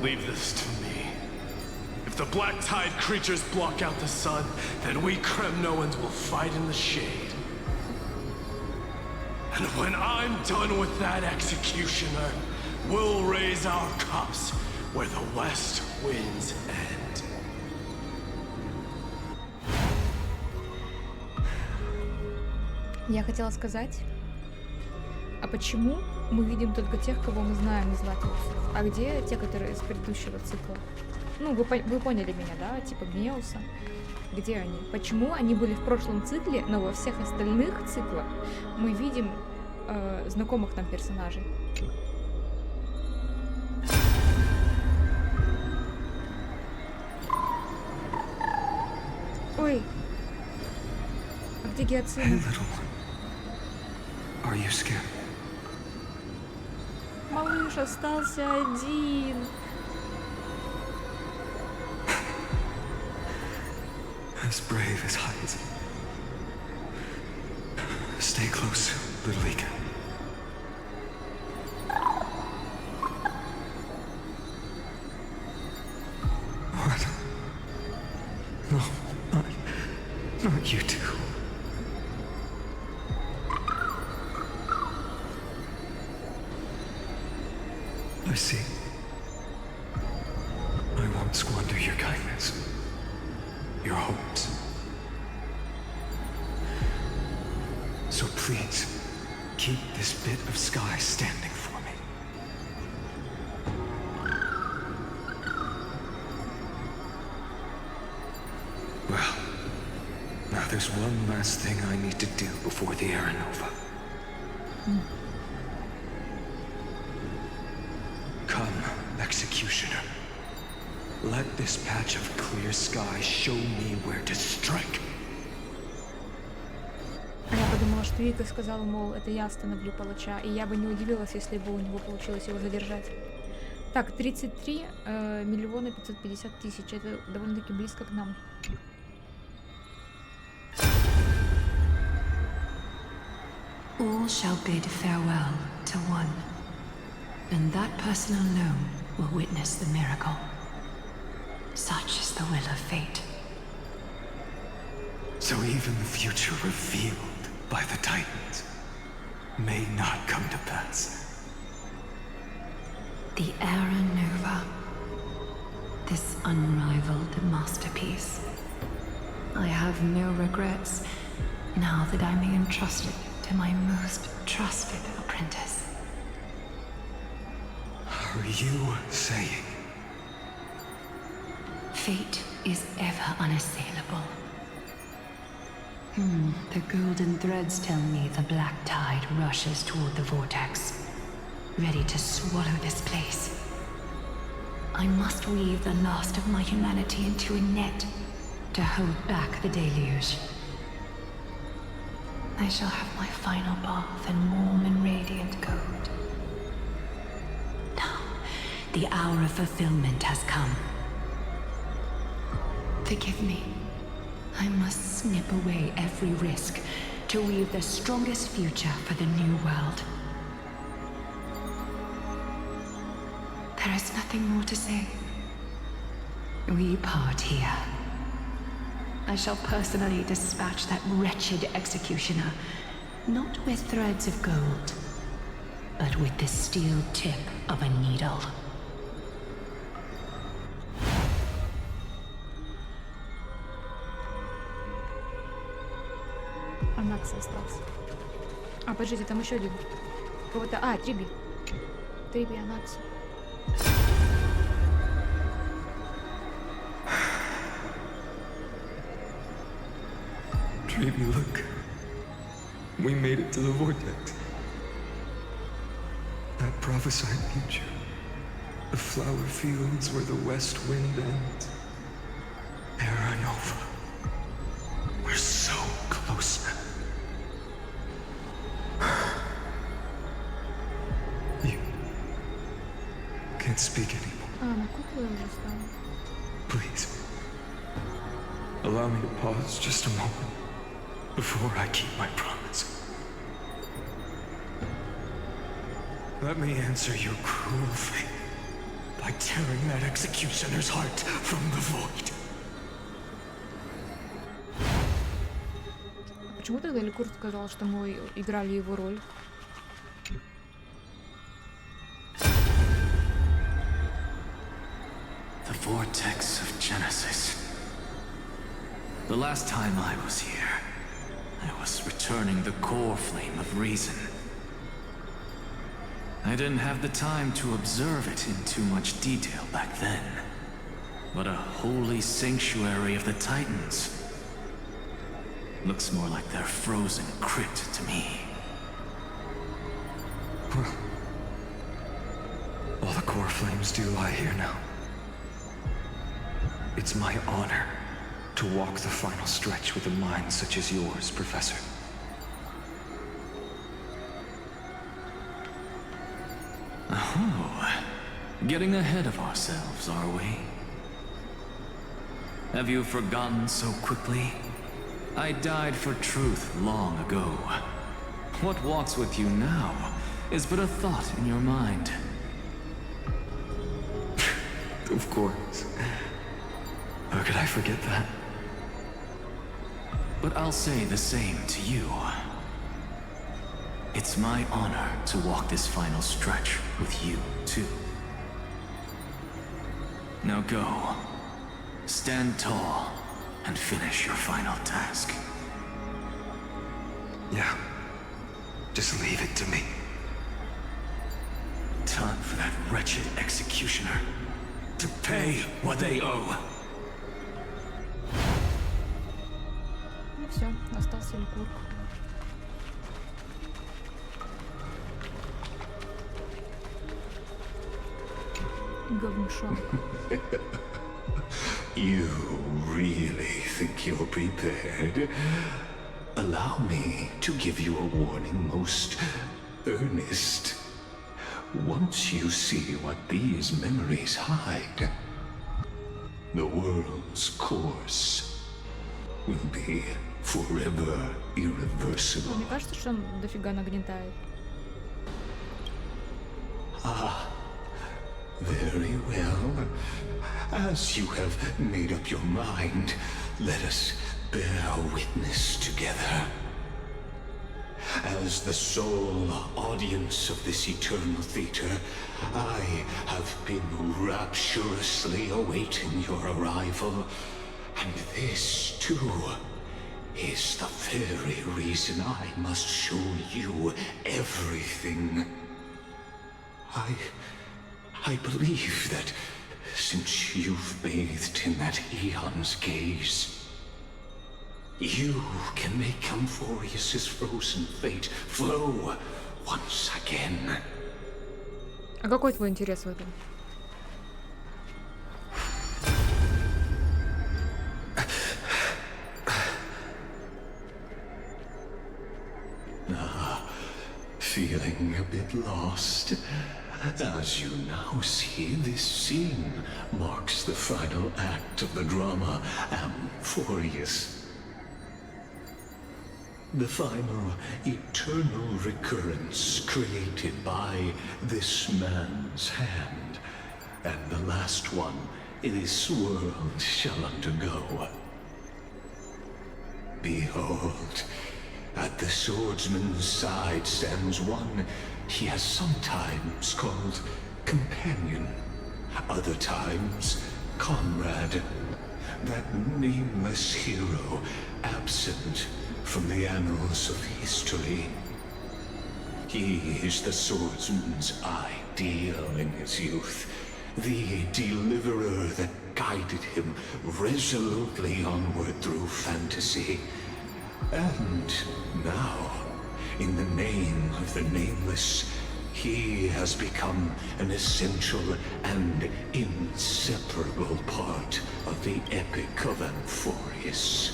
Leave this to me. If the Black Tide creatures block out the sun, then we Kremnoans will fight in the shade. And when I'm done with that executioner, we'll raise our cups where the west winds end.
Я хотела сказать, а почему мы видим только тех, кого мы знаем из Латиуса? А где те, которые из предыдущего цикла? Ну, вы поняли меня, да? Типа Гнеуса. Где они? Почему они были в прошлом цикле, но во всех остальных циклах мы видим знакомых нам персонажей? Ой. А где Гиацинт?
Hey, little one. Are you scared?
Малыш остался один.
As brave as hides. Stay close, little Ika. What? No, not you two. I see. I won't squander your kindness. Your hopes. So please, keep this bit of sky standing for me.
There's one last thing I need to do before the era nova. Come, executioner. Let this patch of clear sky show me where to strike.
А я подумала, что Вика сказала, мол, это я остановлю палача, и я бы не удивилась, если бы у него получилось его задержать. Так, 33 миллиона 550 тысяч, это довольно-таки близко к нам.
All shall bid farewell to one, and that person alone will witness the miracle. Such is the will of fate.
So even the future revealed by the Titans may not come to pass.
The era nova. This unrivaled masterpiece. I have no regrets now that I'm entrusted to my most trusted apprentice.
Are you saying?
Fate is ever unassailable. The golden threads tell me the black tide rushes toward the vortex, ready to swallow this place. I must weave the last of my humanity into a net to hold back the deluge. I shall have my final bath in warm and radiant gold. Now, the hour of fulfillment has come. Forgive me. I must snip away every risk to weave the strongest future for the new world. There is nothing more to say. We part here. I shall personally dispatch that wretched executioner, not with threads of gold, but with the steel tip of a needle.
Анакс остался. А, подождите, там еще один. Кого-то... А, Триби. Триби, Анакс.
Baby, look. We made it to the vortex. That prophesied future. The flower fields where the west wind ends. Era nova. We're so close now. You can't speak anymore.
А, на куклу уже стала.
Please. Allow me to pause just a moment. Before I keep my promise. Let me answer your cruel fate by tearing that executioner's heart from the void.
Почему тогда Ликурд сказал, что мы играли его роль?
The vortex of Genesis. The last time I was here, I was returning the core flame of reason. I didn't have the time to observe it in too much detail back then. But a holy sanctuary of the Titans looks more like their frozen crypt to me.
Well, all the core flames do lie here now. It's my honor to walk the final stretch with a mind such as yours, Professor.
Oh, getting ahead of ourselves, are we? Have you forgotten so quickly? I died for truth long ago. What walks with you now is but a thought in your mind.
Of course. How could I forget that?
But I'll say the same to you. It's my honor to walk this final stretch with you, too. Now go. Stand tall and finish your final task.
Yeah. Just leave it to me.
Time for that wretched executioner to pay what they owe.
И все, остался Ликург. Говнюшонок.
You really think you're prepared? Allow me to give you a warning most earnest. Once you see what these memories hide, the world's course will be forever irreversible.
Мне кажется, что он дофига нагнетает.
Very well. As you have made up your mind, let us bear witness together. As the sole audience of this eternal theater, I have been rapturously awaiting your arrival. And this, too, is the very reason I must show you everything. I believe that since you've bathed in that eon's gaze, you can make Amfореus's frozen fate flow once again.
А какой твой интерес в этом?
Feeling a bit lost? As you now see, this scene marks the final act of the drama Amfореus. The final eternal recurrence created by this man's hand, and the last one this world shall undergo. Behold, at the swordsman's side stands one he has sometimes called companion, other times comrade, that nameless hero absent from the annals of history. He is the swordsman's ideal in his youth, the deliverer that guided him resolutely onward through fantasy. And now, in the name of the Nameless, he has become an essential and inseparable part of the epic of Amfореus.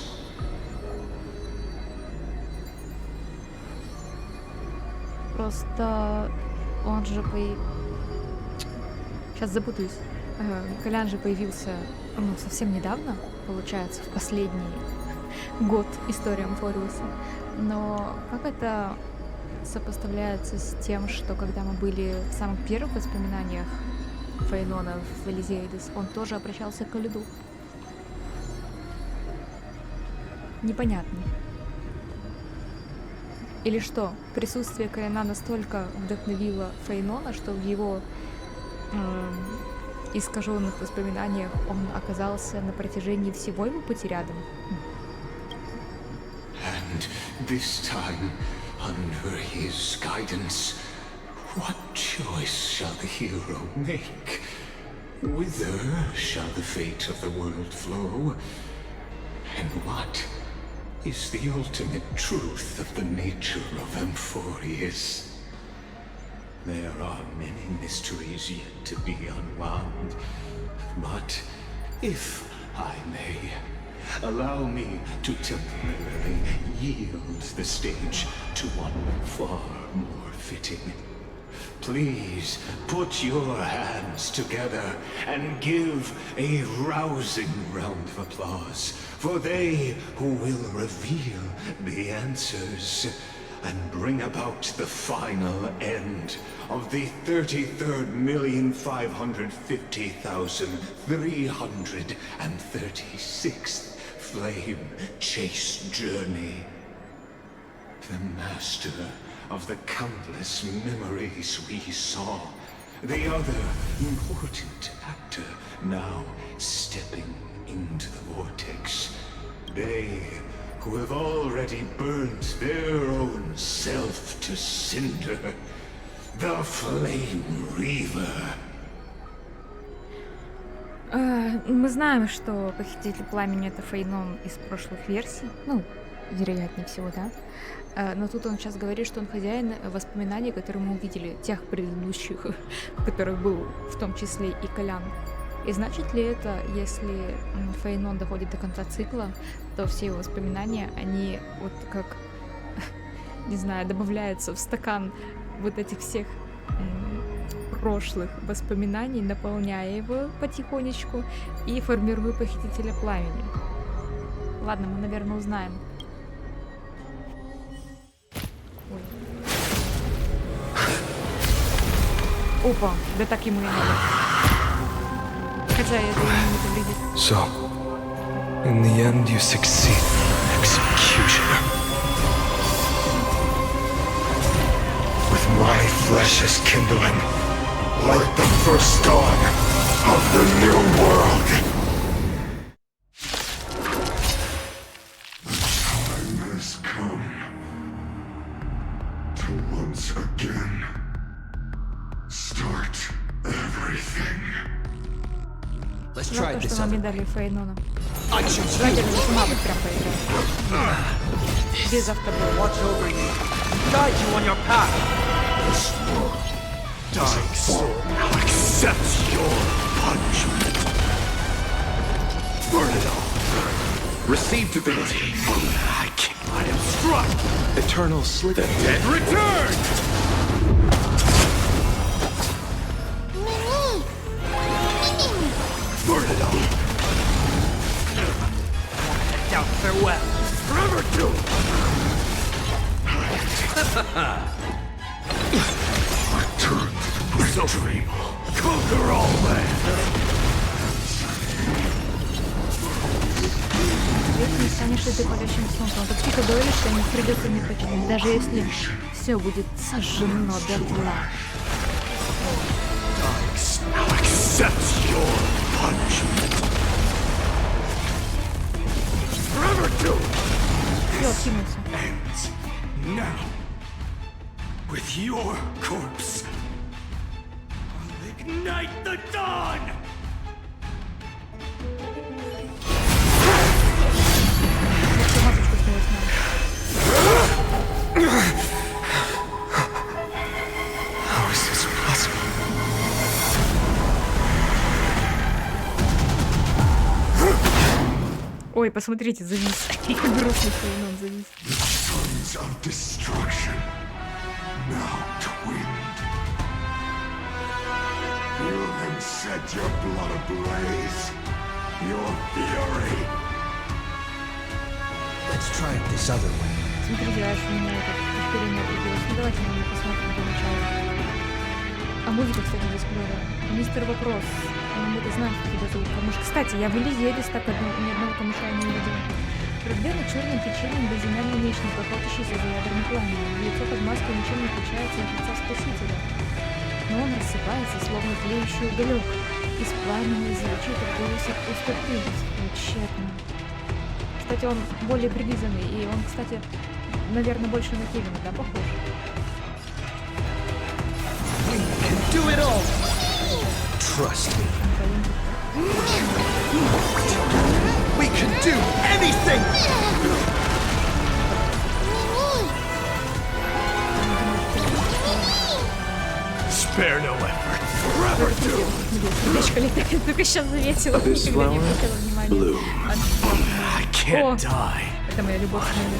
Просто он же Сейчас запутаюсь. Колян же появился, совсем недавно, получается, в последний год истории Амфореуса. Но как это сопоставляется с тем, что когда мы были в самых первых воспоминаниях Фаенона в Элизеидес, он тоже обращался к льду? Непонятно. Или что, присутствие Коляна настолько вдохновило Фаенона, что в его искаженных воспоминаниях он оказался на протяжении всего его пути рядом?
And this time, under his guidance, what choice shall the hero make? Whither shall the fate of the world flow? And what is the ultimate truth of the nature of Amfореus? There are many mysteries yet to be unwound, but if I may, allow me to temporarily yield the stage to one far more fitting. Please put your hands together and give a rousing round of applause for they who will reveal the answers and bring about the final end of the 33,550,336th flame chase journey. The master of the countless memories we saw, the other important actor now stepping into the vortex. They who have already burnt their own self to cinder, the Flame Reaver.
Мы знаем, что Похититель Пламени — это Фаенон из прошлых версий. вероятнее всего, да? Но тут он сейчас говорит, что он хозяин воспоминаний, которые мы увидели, тех предыдущих, в которых был в том числе и Колян. И значит ли это, если Фаенон доходит до конца цикла, то все его воспоминания, они вот как, не знаю, добавляются в стакан вот этих всех прошлых воспоминаний, наполняя его потихонечку и формируя похитителя пламени. Ладно, мы, наверное, узнаем. Ой. Опа, да так ему и надо. Хотя это ему не повредит.
So, in the end, you succeed, executioner.
With my flesh as kindling, like the first dawn of the new world. The time has come to once again start everything.
Let's try
Жалко,
this
что нам не
other
дали
way.
Фаенона.
I choose
Давайте
you.
я сама бы прям поиграю. Без автобоя.
Watch over you. Guide you on your path.
This world, dying soul, now accepts your punishment. Burn it all. Receive divinity. I am struck.
Eternal slip.
The dead return. Burn it all.
Down, farewell.
Forever doomed. Return to the so dream. Conquer all land.
Ведь не станешь ли ты палящим солнцем? Так тихо говоришь, что не придется мне починить, даже если все будет сожжено дотла.
Now accepts your punishment. Forever doomed.
Все, откинулся.
Ends now. With your corpse, I'll ignite the dawn.
Вот что масочку с него снял.
How is this possible?
Ой, посмотрите, завис. Грустный Фаенон завис.
The sons of destruction now twinned. You then set your blood ablaze. Your fury.
Let's try it this other way.
Смотрите, аж у меня это повторение определилось. Ну давайте мы посмотрим до начала. А музыка, кстати, здесь клевая. Мистер Вопрос. Мы-то знаем, что тебя зовут Камыш. Кстати, я в Элизе Элис так ни одного камыша не увидела. Проблема черным течением безымянного мечника, платящийся за ядерным пламенем. Лицо под маской ничем не отличается от лица Спасителя. Но он рассыпается, словно тлеющий уголек. Из пламени звучит в голосе пустоты. Тщетно. Кстати, он более прилизанный, и он, кстати, наверное, больше на Кевина, да, похож?
We can do it all. Trust me. We can do anything.
Spare no effort. Forever doomed.
Дочка летает, только сейчас заметила,
This
никогда не
flower
обратила внимания.
bloom.
I can't die.
Это моя любовь к нему.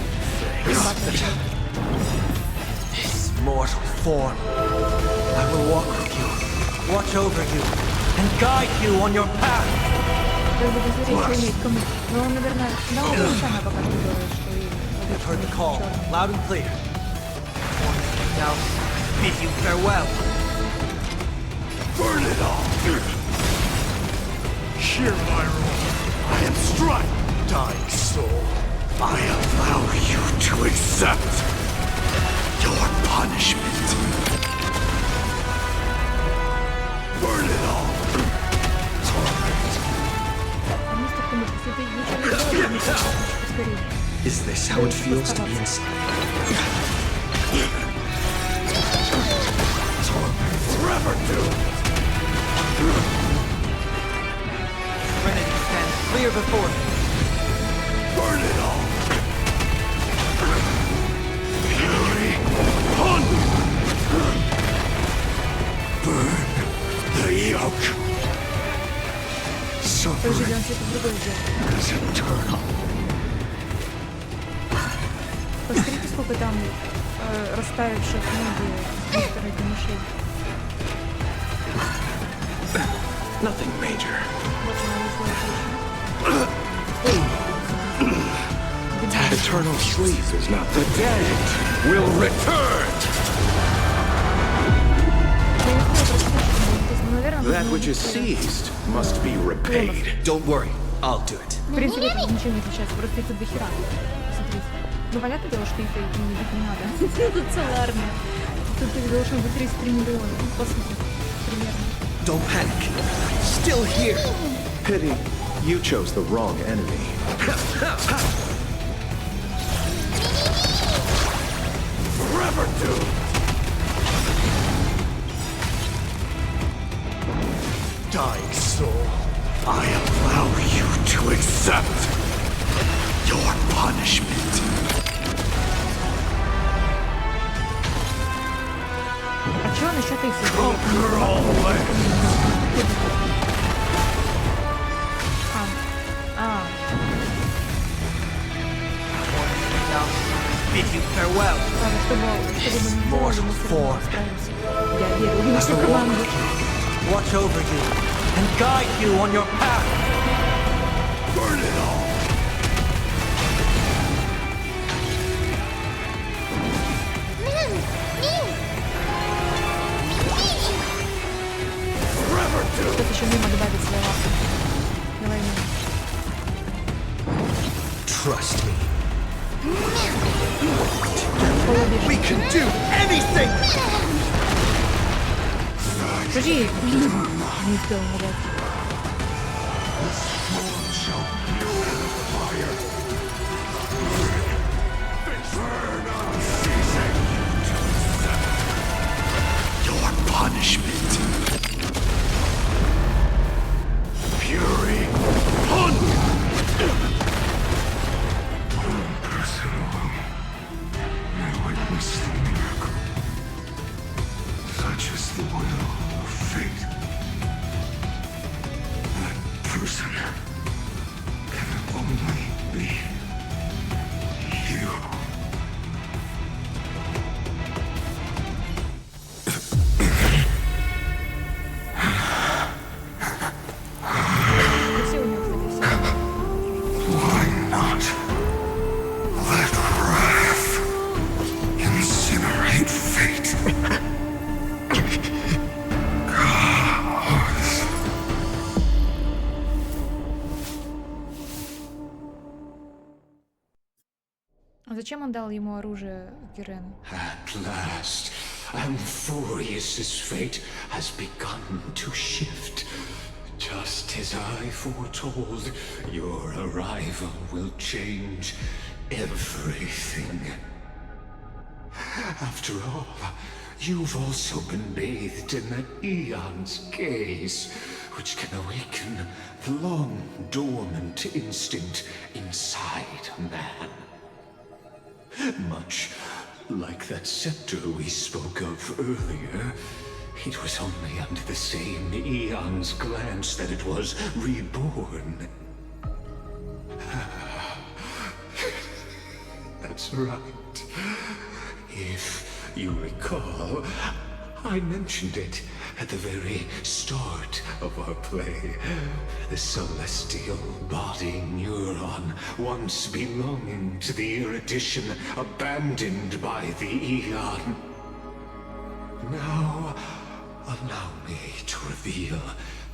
This mortal form. I will walk with you, watch over you, and guide you on your path.
Как бы посмотреть, что умеет кому. Но он, наверное, на опыте она пока не делает, что и...
I've heard the call, loud and clear. Now, bid you farewell.
Burn it all. Hear my roar. I am struck, dying soul. I allow you to accept your punishment. Burn it all.
А мистер Камыш, если ты ничего не делаешь, то скорее.
Is this how it feels to be inside?
Forever doomed.
Trinity stands clear before me.
Burn it all.
сколько там растаявших ноги мистера Камышей.
Nothing major.
Вот она вышла.
Eternal sleep is not the dead will return. That which is seized must be repaid.
Don't worry, I'll do it.
В принципе, это ничего не отличается, просто их тут дохера. Смотрите. Ну, понятное дело, что их и не бить не надо. Тут целая армия. Тут их должно быть 33 миллиона, по сути, примерно.
Don't panic. Still here.
Pity, you chose the wrong enemy. Forever doomed. Dying soul, I allow you to accept your punishment.
А чё насчет их?
Conquer all lands.
Bid you farewell.
Ладно, чтобы мы не
Mortal
мы
form.
справимся. Я верю в нашу команду.
Watch over you and guide you on your path.
Burn it all. Forever doomed.
Тут еще мимо добавить свои лапы. Давай мимо.
Trust me.
We can do anything.
Подожди, не успел нажать.
Your punishment. Fury. Hunger.
Such is the will of fate. That person can only be you. Why not let wrath incinerate fate?
А зачем он дал ему оружие Кирену?
At last, Amphorious's fate has begun to shift. Just as I foretold, your arrival will change everything. After all, you've also been bathed in that eon's gaze, which can awaken the long-dormant instinct inside man. Much like that scepter we spoke of earlier, it was only under the same eon's glance that it was reborn. That's right. If you recall, I mentioned it at the very start of our play. The celestial body neuron, once belonging to the erudition abandoned by the Eon. Now, allow me to reveal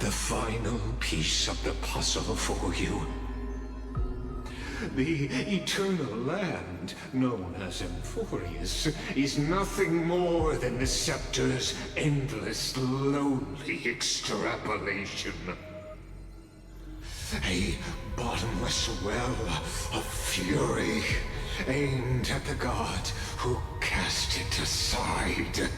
the final piece of the puzzle for you. The eternal land, known as Amphореus, is nothing more than the scepter's endless, lonely extrapolation. A bottomless well of fury, aimed at the god who cast it aside.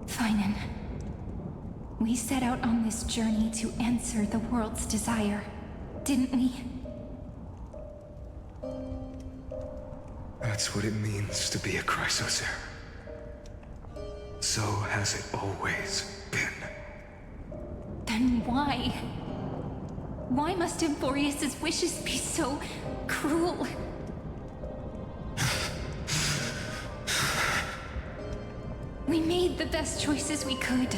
Fainon, we set out on this journey to answer the world's desire, didn't we?
That's what it means to be a Chrysosaur. So has it always been.
Then why? Why must Amfореus' wishes be so cruel? We made the best choices we could,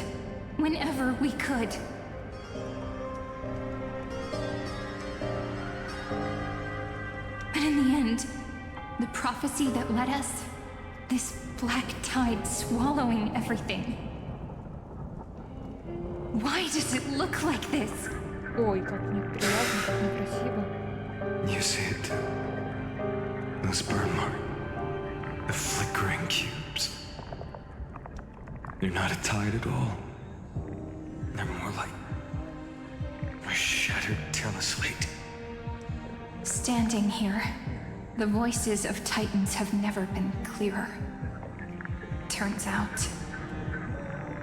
whenever we could. But in the end, the prophecy that led us, this black tide swallowing everything. Why does it look like this?
Ой, как неприятно, как некрасиво.
You see it? Those burn marks. The flickering cubes. They're not a tide at all. They're more like a shattered teleslate.
Standing here, the voices of Titans have never been clearer. Turns out,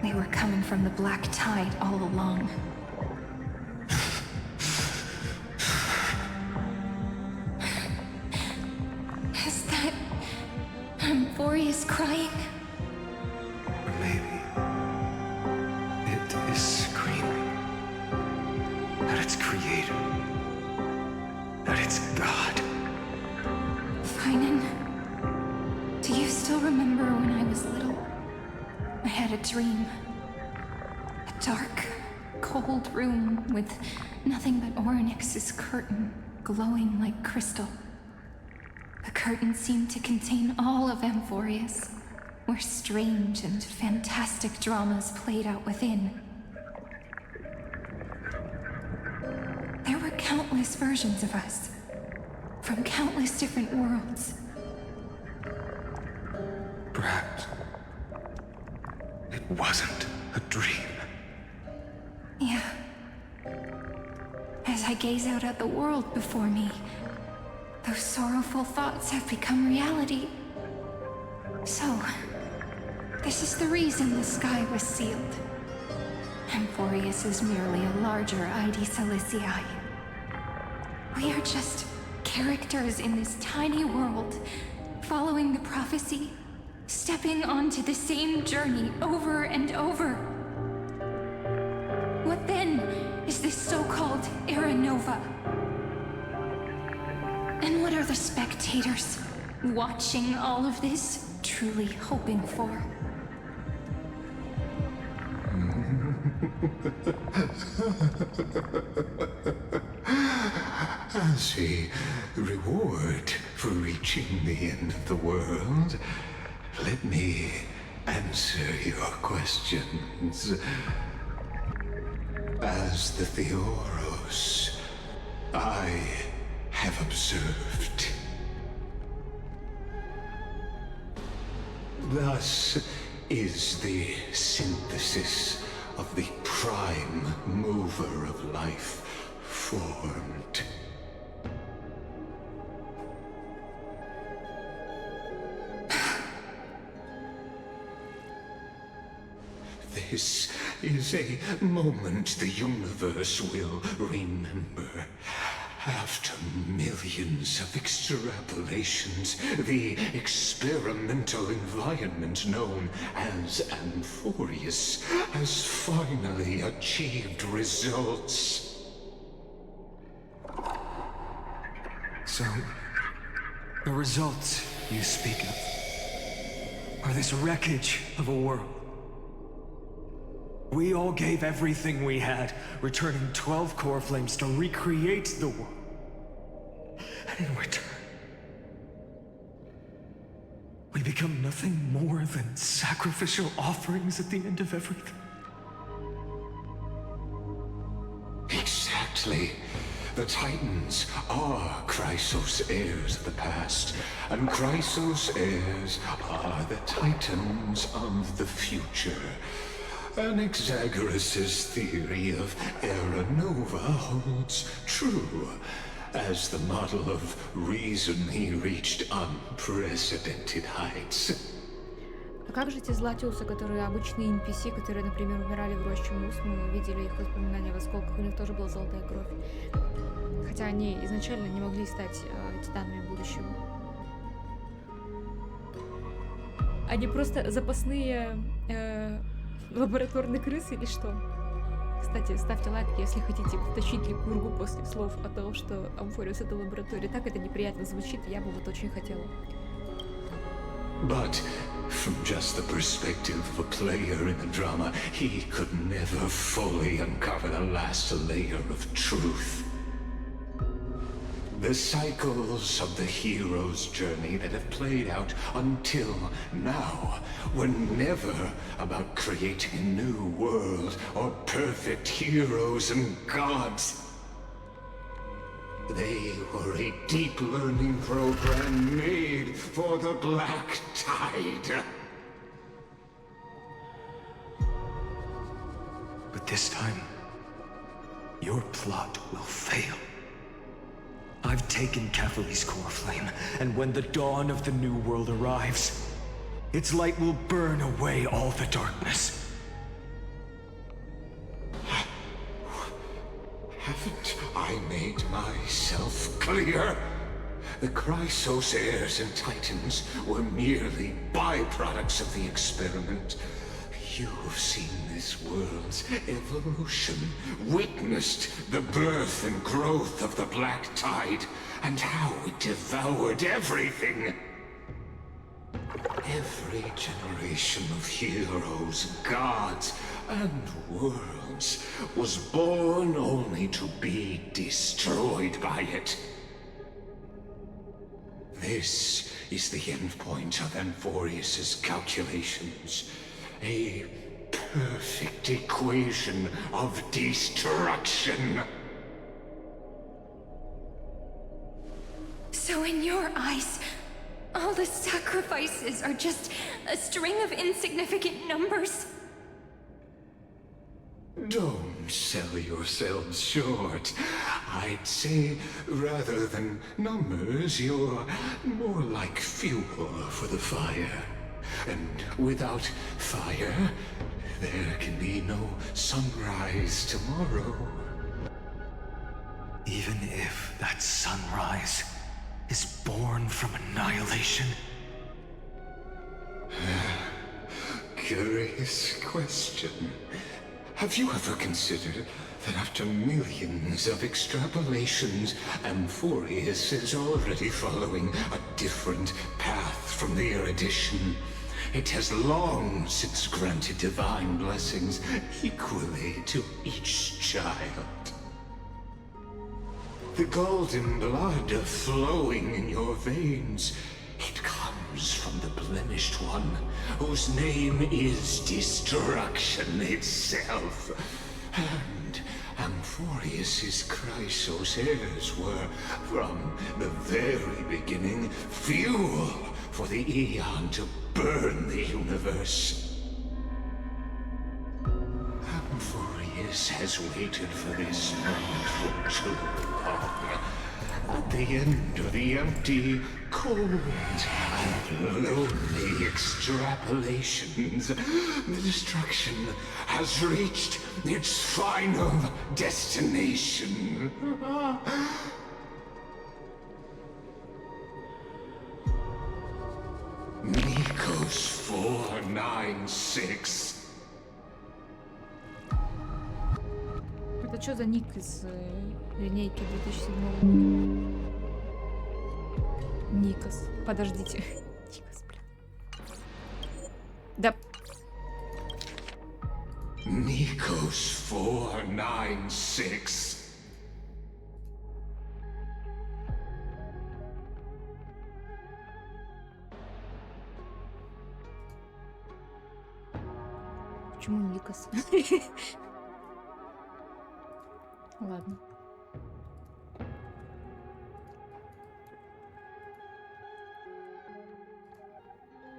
they were coming from the black tide all along. Is that Amfореus crying?
Or maybe it is screaming at its creator, at its god.
Fainan, do you still remember when I was little? I had a dream. A dark, cold room with nothing but Orynyx's curtain glowing like crystal. The curtain seemed to contain all of Amfореus, where strange and fantastic dramas played out within. There were countless versions of us, from countless different worlds.
Perhaps it wasn't a dream.
Yeah. As I gaze out at the world before me, those sorrowful thoughts have become reality. So, this is the reason the sky was sealed. Amfореus is merely a larger ID Silicii. We are just characters in this tiny world, following the prophecy, stepping onto the same journey over and over. What then is this so-called Era Nova? And what are the spectators watching all of this truly hoping for?
As a reward for reaching the end of the world, let me answer your questions. As the Theoros, I have observed. Thus is the synthesis of the prime mover of life formed. This is a moment the universe will remember. After millions of extrapolations, the experimental environment known as Amfореus has finally achieved results.
So, the results you speak of are this wreckage of a world. We all gave everything we had, returning 12 core flames to recreate the world. And in return, we become nothing more than sacrificial offerings at the end of everything.
Exactly. The Titans are Chrysos heirs of the past, and Chrysos heirs are the Titans of the future. And Exagoras' theory of Era Nova holds true, as the model of reason he reached unprecedented heights.
А как же те златиусы, которые обычные NPC, которые, например, умирали в роще мус, мы видели их воспоминания в осколках, у них тоже была золотая кровь. Хотя они изначально не могли стать титанами будущего. Они просто запасные лабораторные крысы или что? Кстати, ставьте лайк, если хотите втащить Ликургу после слов о том, что Амфореус — это лаборатория. Так это неприятно звучит, я бы вот очень хотела.
But from just the perspective of a player in a drama, he could never fully uncover the last layer of truth. The cycles of the hero's journey that have played out until now were never about creating a new world or perfect heroes and gods. They were a deep learning program made for the Black Tide.
But this time, your plot will fail. I've taken Catholi's core flame, and when the dawn of the new world arrives, its light will burn away all the darkness.
Haven't I made myself clear? The Chrysos heirs and titans were merely byproducts of the experiment. You've seen this world's evolution, witnessed the birth and growth of the Black Tide, and how it devoured everything. Every generation of heroes, gods, and worlds was born only to be destroyed by it. This is the endpoint of Amfореus's calculations. A perfect equation of destruction.
So in your eyes, all the sacrifices are just a string of insignificant numbers?
Don't sell yourselves short. I'd say, rather than numbers, you're more like fuel for the fire. And without fire, there can be no sunrise tomorrow.
Even if that sunrise is born from annihilation?
Curious question. Have you ever considered that after millions of extrapolations, Amfореus is already following a different path from the erudition? It has long since granted divine blessings equally to each child. The golden blood flowing in your veins, it comes from the blemished one, whose name is destruction itself. And Amfореus's Chrysos heirs were, from the very beginning, fuel for the Aeon to burn the universe. Amfореus has waited for this moment for too long. At the end of the empty, cold, and lonely extrapolations, the destruction has reached its final destination. Nikos 496.
Это что за ник из линейки 2007 года? Никос. Подождите. Никос, блин. Да.
Nikos 496.
Почему Никос? Ладно.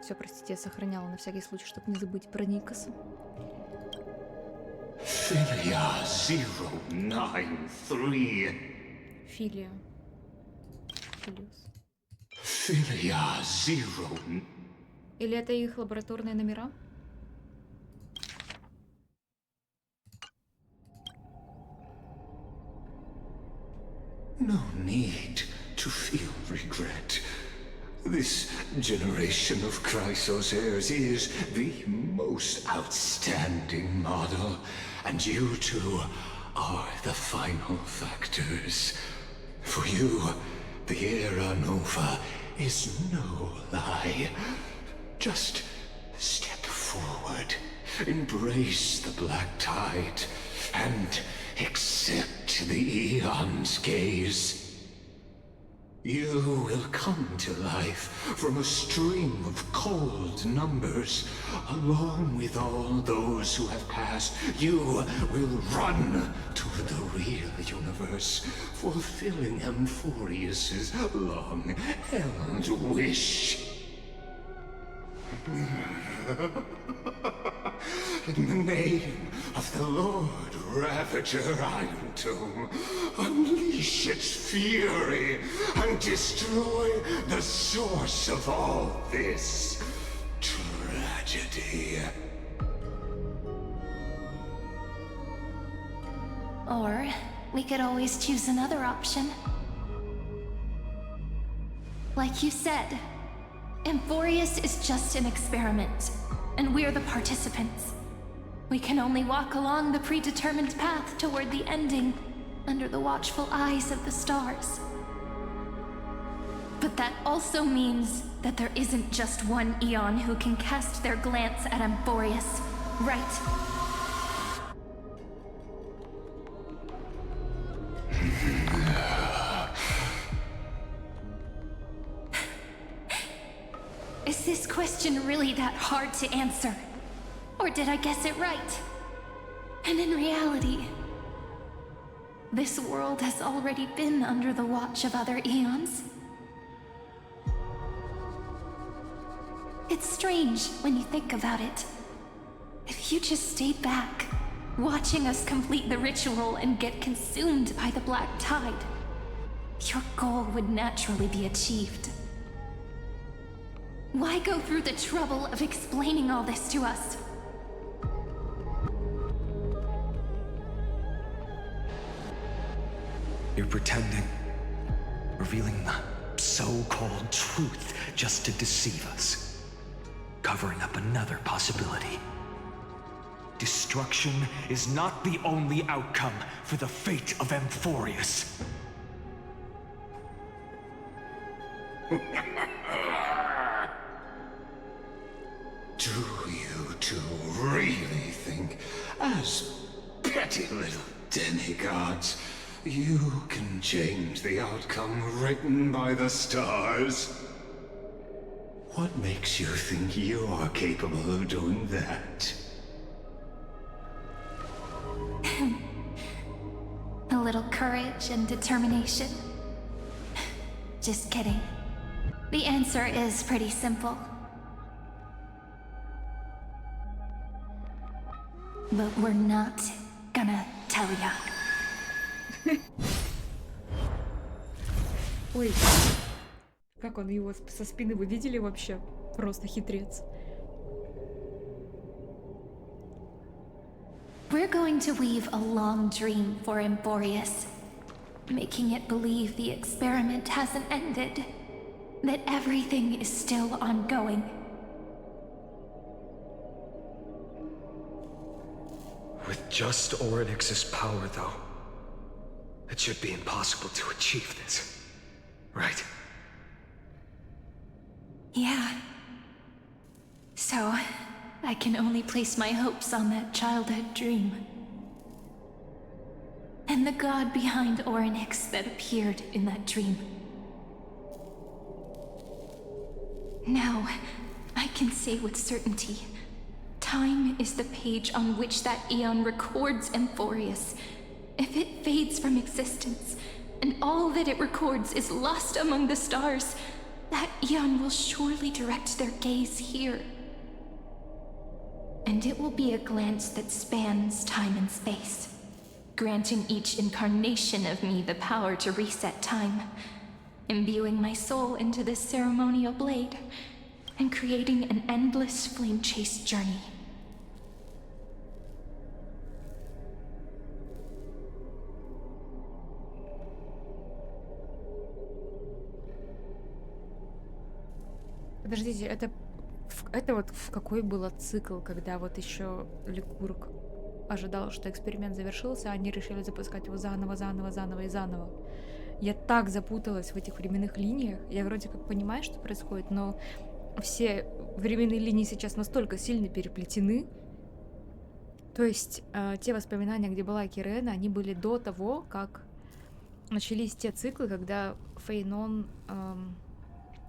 Все, простите, я сохраняла на всякий случай, чтобы не забыть про Никоса.
Филия 093.
Филия. Филиус.
Филия 0.
Или это их лабораторные номера?
No need to feel regret. This generation of Chrysos heirs is the most outstanding model, and you two are the final factors. For you, the era nova is no lie. Just step forward, embrace the black tide, and accept the Eon's gaze. You will come to life from a stream of cold numbers. Along with all those who have passed, you will run to the real universe, fulfilling Amforeus's long-held wish. In the name of the Lord Ravager Iron Tomb, unleash its fury and destroy the source of all this tragedy.
Or we could always choose another option. Like you said, Amforeus is just an experiment, and we're the participants. We can only walk along the predetermined path toward the ending, under the watchful eyes of the stars. But that also means that there isn't just one Eon who can cast their glance at Amforeus, right? Is this question really that hard to answer? Or did I guess it right? And in reality, this world has already been under the watch of other Eons. It's strange when you think about it. If you just stayed back, watching us complete the ritual and get consumed by the black tide, your goal would naturally be achieved. Why go through the trouble of explaining all this to us?
You're pretending, revealing the so-called truth just to deceive us, covering up another possibility. Destruction is not the only outcome for the fate of Amforeus.
Do you two really think, as petty little demigods, you can change the outcome written by the stars? What makes you think you are capable of doing that?
A little courage and determination. Just kidding. The answer is pretty simple. But we're not gonna tell ya.
Ой, как он его со спины, вы видели вообще? Просто хитрец.
We're going to weave a long dream for Amforeus, making it believe the experiment hasn't ended, that everything is still ongoing.
With just Orynyx's power, though, it should be impossible to achieve this, right?
Yeah. So, I can only place my hopes on that childhood dream. And the god behind Orynyx that appeared in that dream. Now, I can say with certainty, time is the page on which that Eon records Amforeus. If it fades from existence, and all that it records is lost among the stars, that Eon will surely direct their gaze here. And it will be a glance that spans time and space, granting each incarnation of me the power to reset time, imbuing my soul into this ceremonial blade, and creating an endless flame-chased journey.
Подождите, это вот в какой был цикл, когда вот еще Ликург ожидал, что эксперимент завершился, а они решили запускать его заново, заново, заново и заново. Я так запуталась в этих временных линиях. Я вроде как понимаю, что происходит, но все временные линии сейчас настолько сильно переплетены. То есть те воспоминания, где была Кирена, они были до того, как начались те циклы, когда Фаенон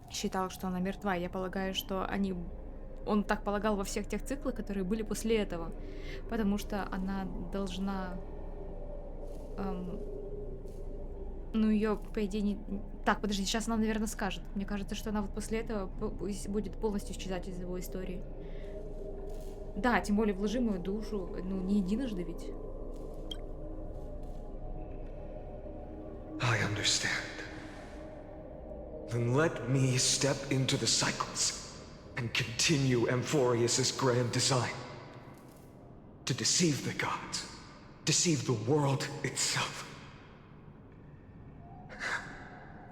считал, что она мертва. Я полагаю, что он так полагал во всех тех циклах, которые были после этого. Потому что она должна... ну, ее, по идее, не... Так, подожди, сейчас она, наверное, скажет. Мне кажется, что она вот после этого будет полностью исчезать из его истории. Да, тем более вложи мою душу, ну, не единожды ведь.
I understand. Then let me step into the cycles and continue Amforeus's grand design. To deceive the gods, deceive the world itself.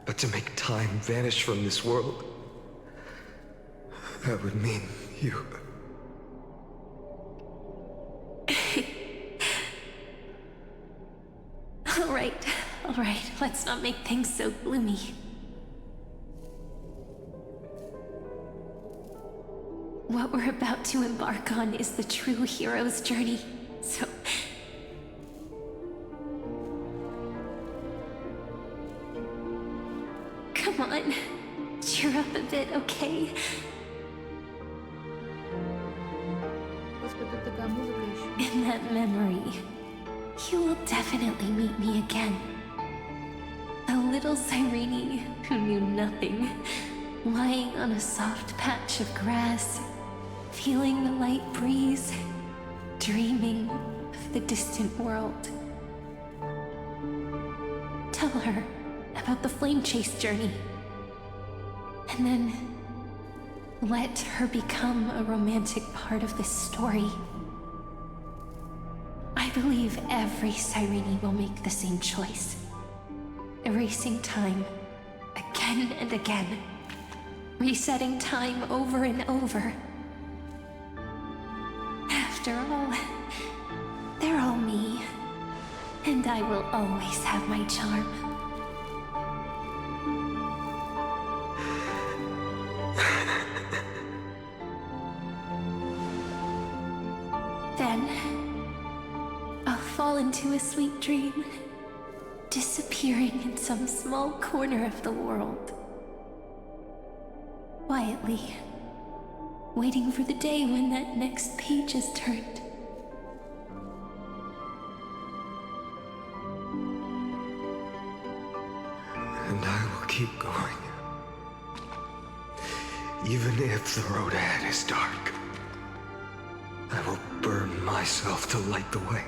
But to make time vanish from this world, that would mean you.
All right, let's not make things so gloomy. What we're about to embark on is the true hero's journey, so... Come on, cheer up a bit, okay?
Господи, тут такая музыка еще.
In that memory, you will definitely meet me again. A little Cyrene who knew nothing, lying on a soft patch of grass, feeling the light breeze, dreaming of the distant world. Tell her about the flame chase journey, and then let her become a romantic part of this story. I believe every Cyrene will make the same choice. Erasing time again and again. Resetting time over and over. After all, they're all me. And I will always have my charm. Then, I'll fall into a sweet dream, disappearing in some small corner of the world. Quietly, waiting for the day when that next page is turned.
And I will keep going. Even if the road ahead is dark, I will burn myself to light the way.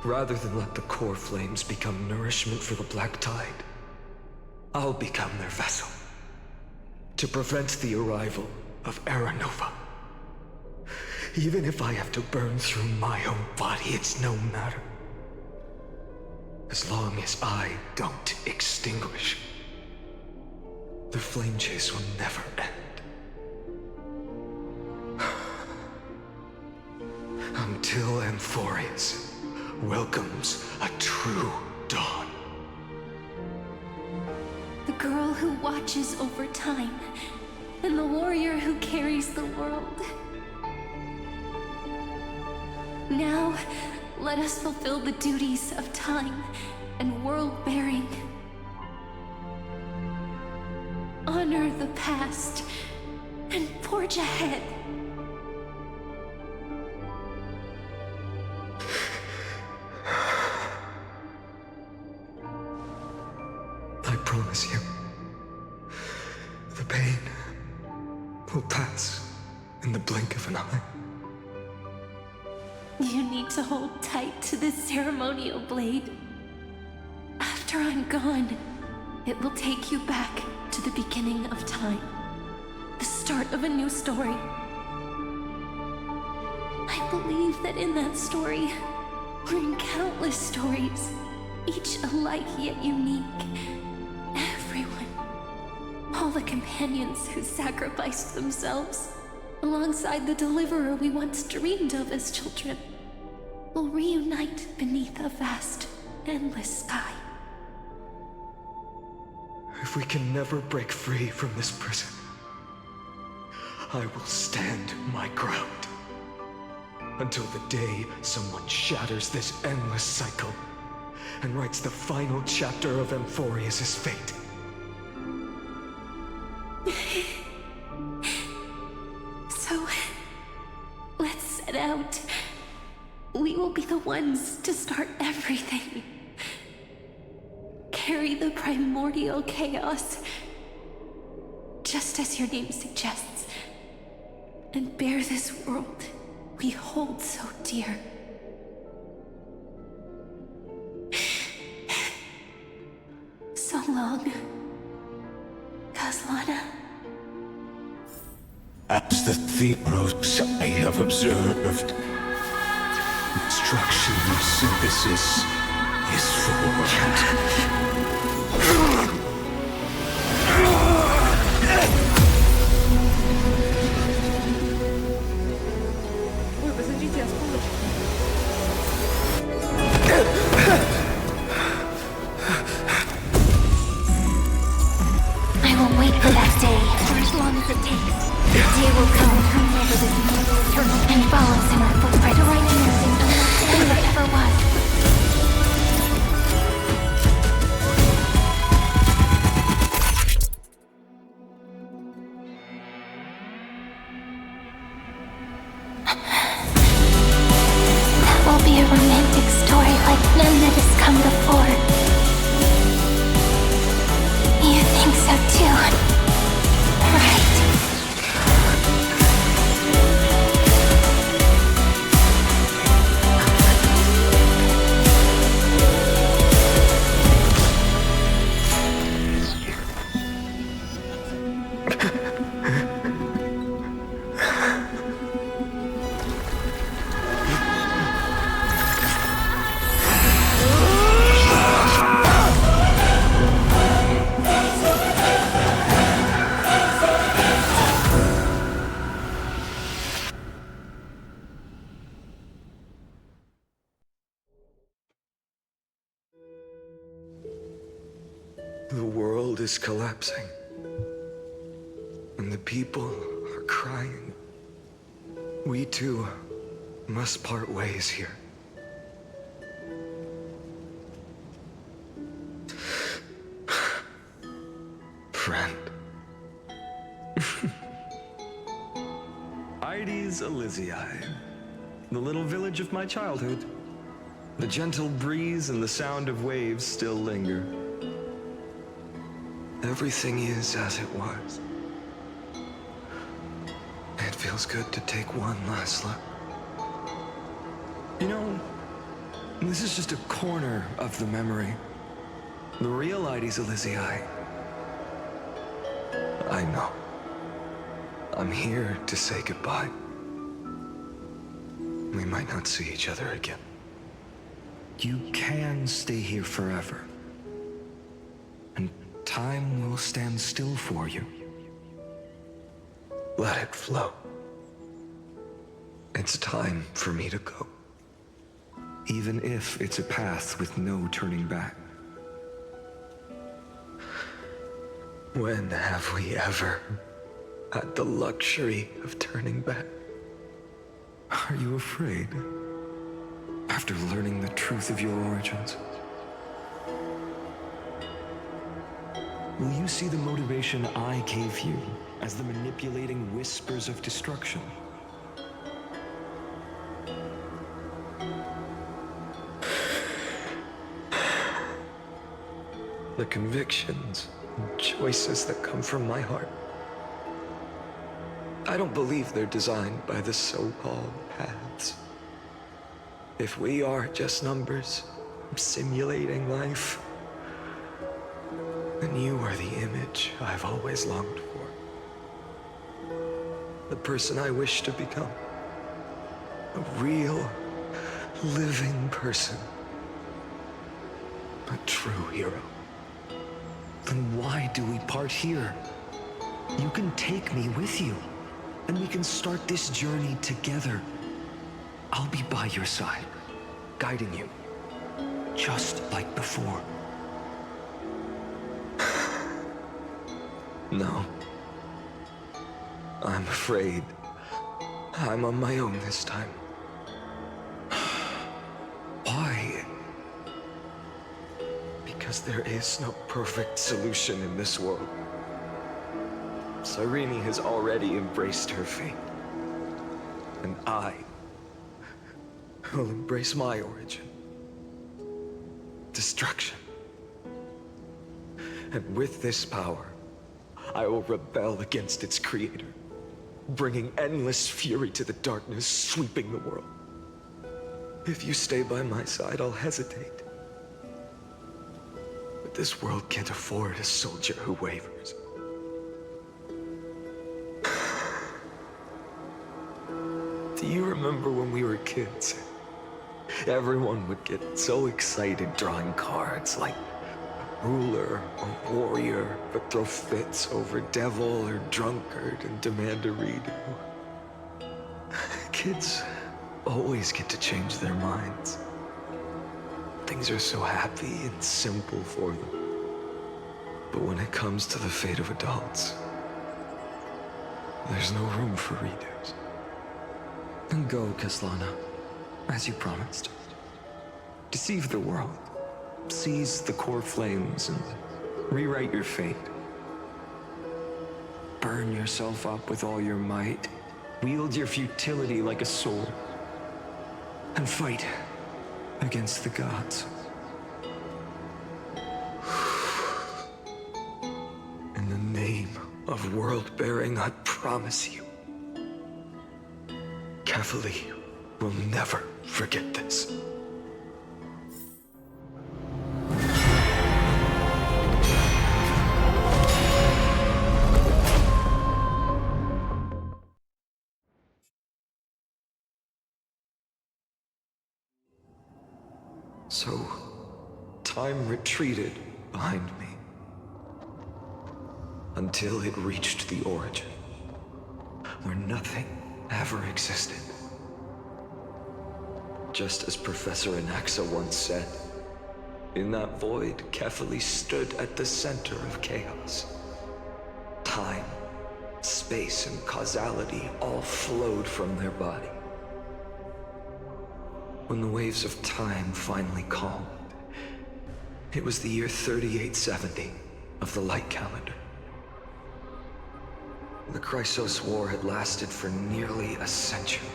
Rather than let the core flames become nourishment for the black tide, I'll become their vessel. To prevent the arrival of Aranova. Even if I have to burn through my own body, it's no matter. As long as I don't extinguish, the flame chase will never end. Until Amphorius welcomes a true dawn.
The girl who watches over time, and the warrior who carries the world. Now, let us fulfill the duties of time and world-bearing. Honor the past and forge ahead.
I promise you, the pain will pass in the blink of an eye.
You need to hold tight to this ceremonial blade. After I'm gone, it will take you back to the beginning of time. The start of a new story. I believe that in that story, or in countless stories, each alike yet unique, everyone, all the companions who sacrificed themselves, alongside the deliverer we once dreamed of as children, will reunite beneath a vast, endless sky.
If we can never break free from this prison, I will stand my ground. Until the day someone shatters this endless cycle and writes the final chapter of Amfореus' fate.
So, let's set out. We will be the ones to start everything. Carry the primordial chaos, just as your name suggests, and bear this world we hold so dear. So long, Kaslana.
As the theros I have observed, destruction of synthesis is formed.
Ой, посмотрите, осколочки.
I will wait for that day, for as long as it takes. The day will come, turn over this eternal and follows in our footprint to right anything unless that ever was. That will be a romantic story like none that has come before. You think so too, right?
The world is collapsing, and the people are crying. We too must part ways here. Friend.
Ides Elysiae, the little village of my childhood. The gentle breeze and the sound of waves still linger.
Everything is as it was. It feels good to take one last look.
You know, this is just a corner of the memory. The real Ides Elysiae.
I know. I'm here to say goodbye. We might not see each other again.
You can stay here forever. And time will stand still for you.
Let it flow. It's time for me to go.
Even if it's a path with no turning back.
When have we ever had the luxury of turning back?
Are you afraid? After learning the truth of your origins? Will you see the motivation I gave you as the manipulating whispers of destruction?
The convictions and choices that come from my heart. I don't believe they're designed by the so-called paths. If we are just numbers simulating life, then you are the image I've always longed for. The person I wish to become. A real, living person. A true hero.
Then why do we part here? You can take me with you.
and we can start this journey together. I'll be by your side, guiding you, just like before. No. I'm afraid I'm on my own this time. Why? Because there is no perfect solution in this world. Cyrene has already embraced her fate. And I will embrace my origin. Destruction. And with this power, I will rebel against its creator, bringing endless fury to the darkness, sweeping the world. If you stay by my side, I'll hesitate. But this world can't afford a soldier who wavers. Do you remember when we were kids? Everyone would get so excited drawing cards like ruler or warrior, but throw fits over devil or drunkard and demand a redo. Kids always get to change their minds. Things are so happy and simple for them. But when it comes to the fate of adults, there's no room for redos. Then go, Kaslana, as you promised. Deceive the world. Seize the core flames and rewrite your fate. Burn yourself up with all your might. Wield your futility like a sword. And fight against the gods. In the name of world-bearing, I promise you, Kefali will never forget this. So, time retreated behind me until it reached the origin, where nothing ever existed. Just as Professor Anaxa once said, in that void, Kefali stood at the center of chaos. Time, space, and causality all flowed from their body. When the waves of time finally calmed, it was the year 3870 of the light calendar. The Chrysos War had lasted for nearly a century,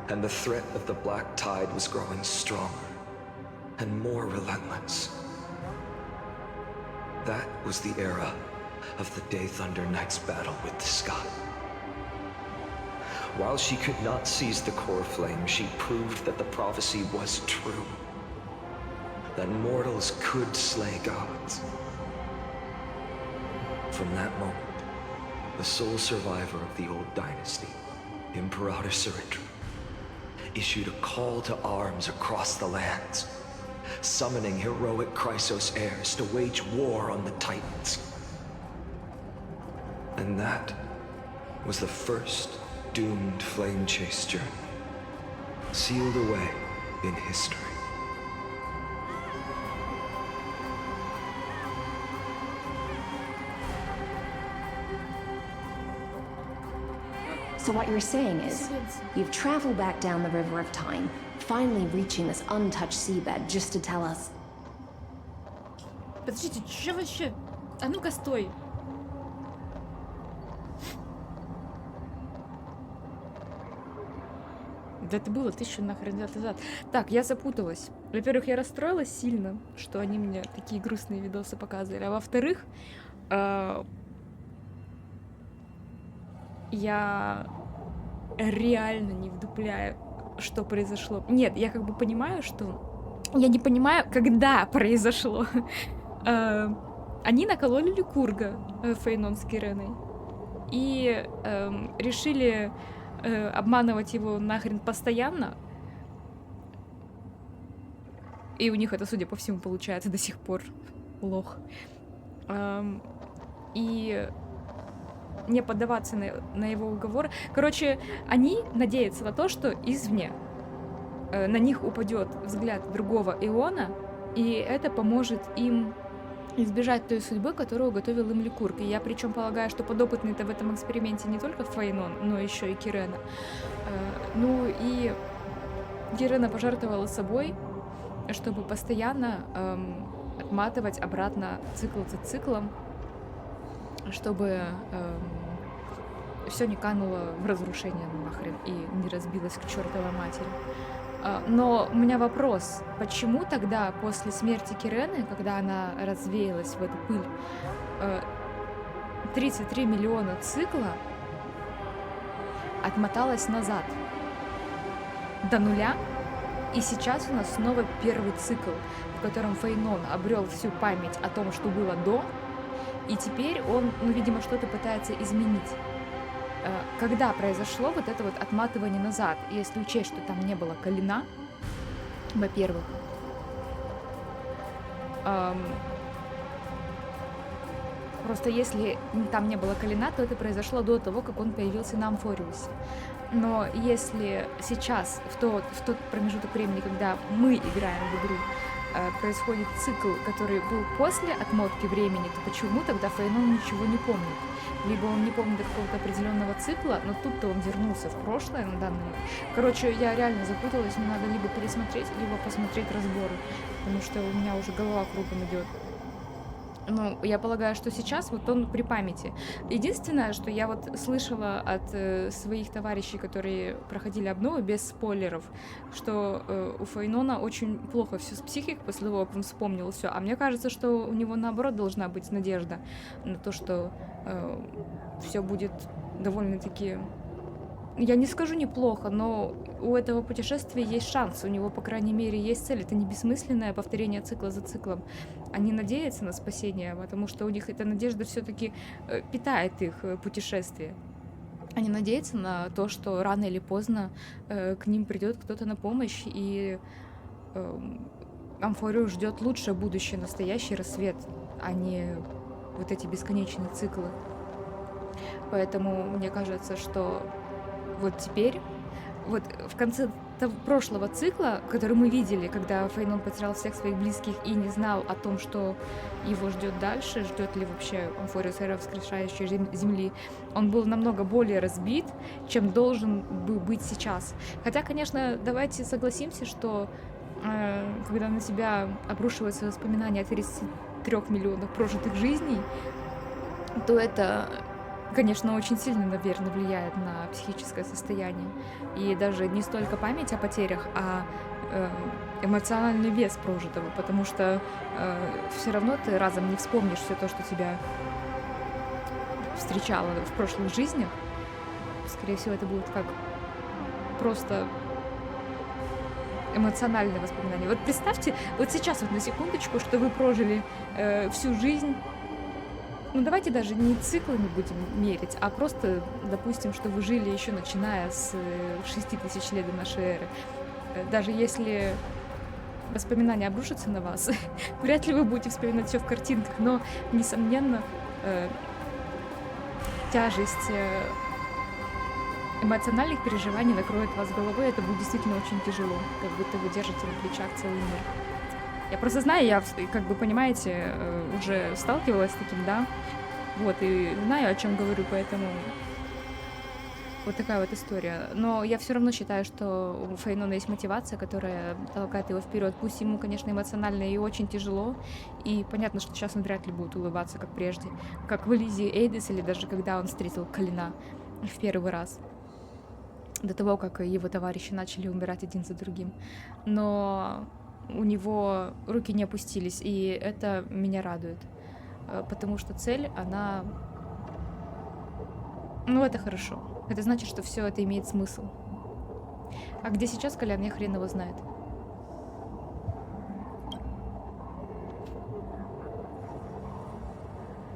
and the threat of the Black Tide was growing stronger and more relentless. That was the era of the Day Thunder Knight's battle with the sky. While she could not seize the core flame, she proved that the prophecy was true. That mortals could slay gods. From that moment, the sole survivor of the old dynasty, Imperator Cyritra, issued a call to arms across the lands, summoning heroic Chrysos heirs to wage war on the Titans. And that was the first doomed flame chase journey, sealed away in history.
So what you're saying is, you've traveled back down the river of time, finally reaching this untouched seabed just to tell us.
Подождите, чё вообще? А ну-ка, стой. Да это было 1000 нахрен лет назад. Так, я запуталась. Во-первых, я расстроилась сильно, что они мне такие грустные видосы показывали. А во-вторых, я реально не вдупляю, что произошло. Нет, я как бы понимаю, что... Я не понимаю, когда произошло. Они накололи Ликурга Фаенон с Киреной. И решили обманывать его нахрен постоянно. И у них это, судя по всему, получается до сих пор. Лох. И не поддаваться на его уговоры. Короче, они надеются на то, что извне на них упадет взгляд другого Иона, и это поможет им избежать той судьбы, которую готовил им Ликург. И я причем полагаю, что подопытный-то в этом эксперименте не только Фаенон, но еще и Кирена. Ну и Кирена пожертвовала собой, чтобы постоянно отматывать обратно цикл за циклом, чтобы все не кануло в разрушение нахрен и не разбилось к чертовой матери. Но у меня вопрос, почему тогда после смерти Кирены, когда она развеялась в эту пыль, 33 миллиона цикла отмоталось назад до нуля, и сейчас у нас снова первый цикл, в котором Фаенон обрел всю память о том, что было до, и теперь он, ну, видимо, что-то пытается изменить. Когда произошло вот это вот отматывание назад, если учесть, что там не было колена, во-первых, просто если там не было колена, то это произошло до того, как он появился на Амфореусе. Но если сейчас, в тот промежуток времени, когда мы играем в игру, происходит цикл, который был после отмотки времени, то почему тогда Фаенон ничего не помнит? Либо он не помнит какого-то определенного цикла, но тут-то он вернулся в прошлое на данный момент. Короче, я реально запуталась, мне надо либо пересмотреть, либо посмотреть разборы, потому что у меня уже голова кругом идет. Ну, я полагаю, что сейчас вот он при памяти. Единственное, что я вот слышала от своих товарищей, которые проходили обновы без спойлеров, что у Фаенона очень плохо все с психикой после того, как он вспомнил все. А мне кажется, что у него наоборот должна быть надежда на то, что все будет довольно-таки... Я не скажу неплохо, но у этого путешествия есть шанс, у него, по крайней мере, есть цель. Это не бессмысленное повторение цикла за циклом. Они надеются на спасение, потому что у них эта надежда все-таки питает их путешествие. Они надеются на то, что рано или поздно к ним придет кто-то на помощь, и Амфореус ждет лучшее будущее, настоящий рассвет, а не вот эти бесконечные циклы. Поэтому мне кажется, что вот теперь, вот в конце прошлого цикла, который мы видели, когда Фаенон потерял всех своих близких и не знал о том, что его ждет дальше, ждет ли вообще Амфореус эра воскрешающей земли, он был намного более разбит, чем должен был быть сейчас. Хотя, конечно, давайте согласимся, что когда на тебя обрушиваются воспоминания о 33 миллионах прожитых жизней, то это... конечно, очень сильно, наверное, влияет на психическое состояние. И даже не столько память о потерях, а эмоциональный вес прожитого, потому что все равно ты разом не вспомнишь все то, что тебя встречало в прошлых жизнях. Скорее всего, это будет как просто эмоциональное воспоминание. Вот представьте, вот сейчас вот на секундочку, что вы прожили всю жизнь. Ну, давайте даже не циклами будем мерить, а просто, допустим, что вы жили еще начиная с 6000 лет до нашей эры. Даже если воспоминания обрушатся на вас, вряд ли вы будете вспоминать все в картинках, но, несомненно, тяжесть эмоциональных переживаний накроет вас головой, это будет действительно очень тяжело, как будто вы держите на плечах целый мир. Я просто знаю, я, как бы понимаете, уже сталкивалась с таким, да, вот, и знаю, о чем говорю, поэтому вот такая вот история. Но я все равно считаю, что у Фаенона есть мотивация, которая толкает его вперед. Пусть ему, конечно, эмоционально и очень тяжело, и понятно, что сейчас он вряд ли будет улыбаться, как прежде, как в Элизии Эйдис, или даже когда он встретил Колена в первый раз, до того, как его товарищи начали умирать один за другим. Но у него руки не опустились, и это меня радует, потому что цель, она... Ну, это хорошо. Это значит, что все это имеет смысл. А где сейчас Колян, я хрен его знает.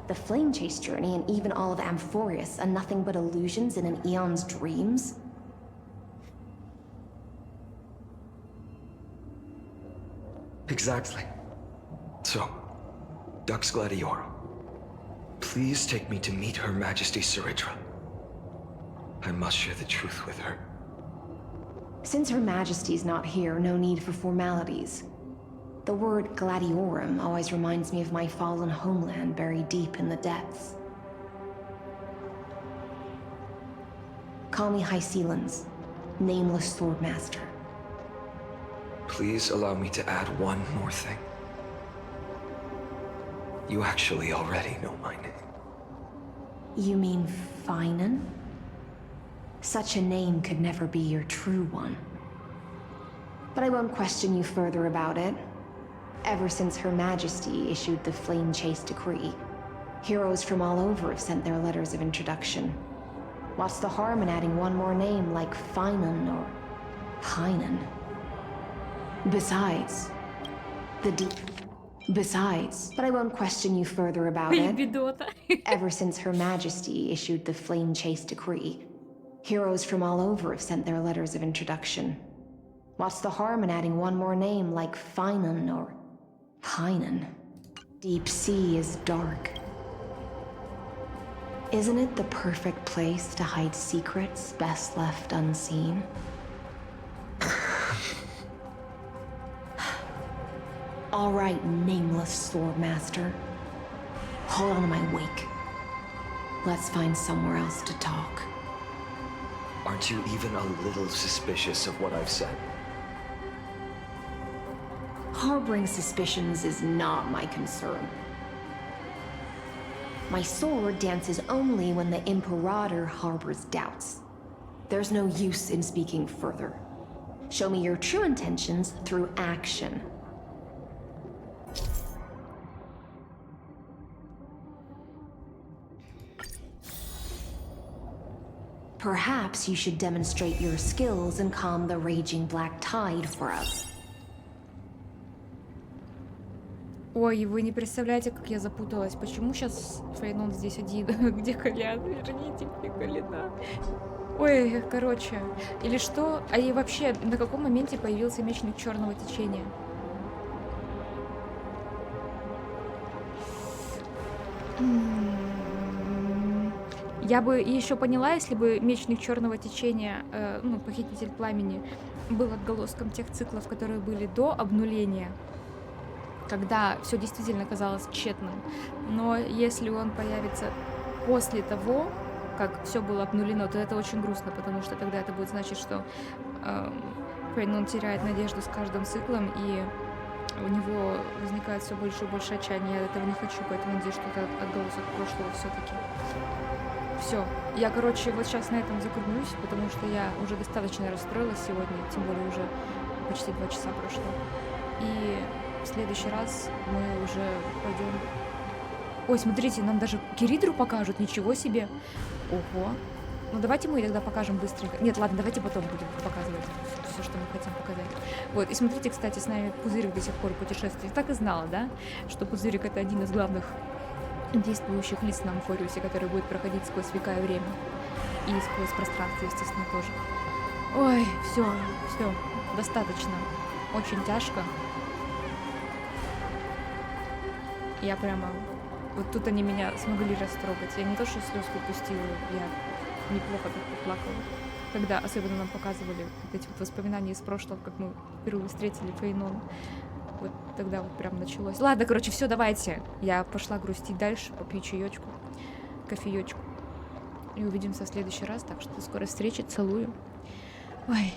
The flame chase journey and even all of Amphorius are nothing but illusions in an eon's dreams?
Exactly. So, Dux Gladiorum.
please take me to meet Her Majesty Saridra? I must share the truth with her.
Since Her Majesty's not here, no need for formalities. The word gladiorum always reminds me of my fallen homeland buried deep in the depths. Call me Hycelans, nameless swordmaster.
Please allow me to add one more thing. You actually already know my name.
You mean Fainon? Such a name could never be your true one. But I won't question you further about it. Ever since Her Majesty issued the Flame Chase Decree, heroes from all over have sent their letters of introduction. What's the harm in adding one more name like Fainon or Painon? Besides, but I won't question you further about it. Ever since Her Majesty issued the Flame Chase Decree, heroes from all over have sent their letters of introduction. What's the harm in adding one more name like Fainon or Painon? Deep Sea is dark. Isn't it the perfect place to hide secrets best left unseen? All right, nameless swordmaster. Hold on to my wake. Let's find somewhere else to talk.
Aren't you even a little suspicious of what I've said?
Harboring suspicions is not my concern. My sword dances only when the Imperator harbors doubts. There's no use in speaking further. Show me your true intentions through action. Perhaps you should demonstrate your skills and calm the raging black tide for us.
Ой, вы не представляете, как я запуталась. Почему сейчас Фаенон здесь один? Где Колян? Верните мне Коляна. Ой, короче. Или что? А и вообще, на каком моменте появился мечник черного течения? Я бы еще поняла, если бы мечник черного течения, ну, похититель пламени, был отголоском тех циклов, которые были до обнуления, когда все действительно казалось тщетным. Но если он появится после того, как все было обнулено, то это очень грустно, потому что тогда это будет значить, что Фаенон теряет надежду с каждым циклом, и у него возникает все больше и больше отчаяния. Я этого не хочу, поэтому надеюсь, что это отголосок прошлого все-таки. Все, я, короче, вот сейчас на этом закруглюсь, потому что я уже достаточно расстроилась сегодня, тем более уже почти 2 часа прошло. И в следующий раз мы уже пойдем... Ой, смотрите, нам даже Киридру покажут, ничего себе. Ого. Ну давайте мы тогда покажем быстренько. Нет, ладно, давайте потом будем показывать все, что мы хотим показать. Вот, и смотрите, кстати, с нами Пузырик до сих пор путешествует. Так и знала, да, что Пузырик — это один из главных действующих лиц на Амфореусе, который будет проходить сквозь века и время. И сквозь пространство, естественно, тоже. Ой, все, достаточно. Очень тяжко. Я прямо... Вот тут они меня смогли растрогать. Я не то, что слезку пустила, я неплохо так поплакала. Когда особенно нам показывали вот эти вот воспоминания из прошлого, как мы впервые встретили Фаенона. Вот тогда вот прям началось. Ладно, короче, все, давайте. Я пошла грустить дальше, попью чаечку, кофеечку. И увидимся в следующий раз. Так что до скорой встречи, целую. Ой.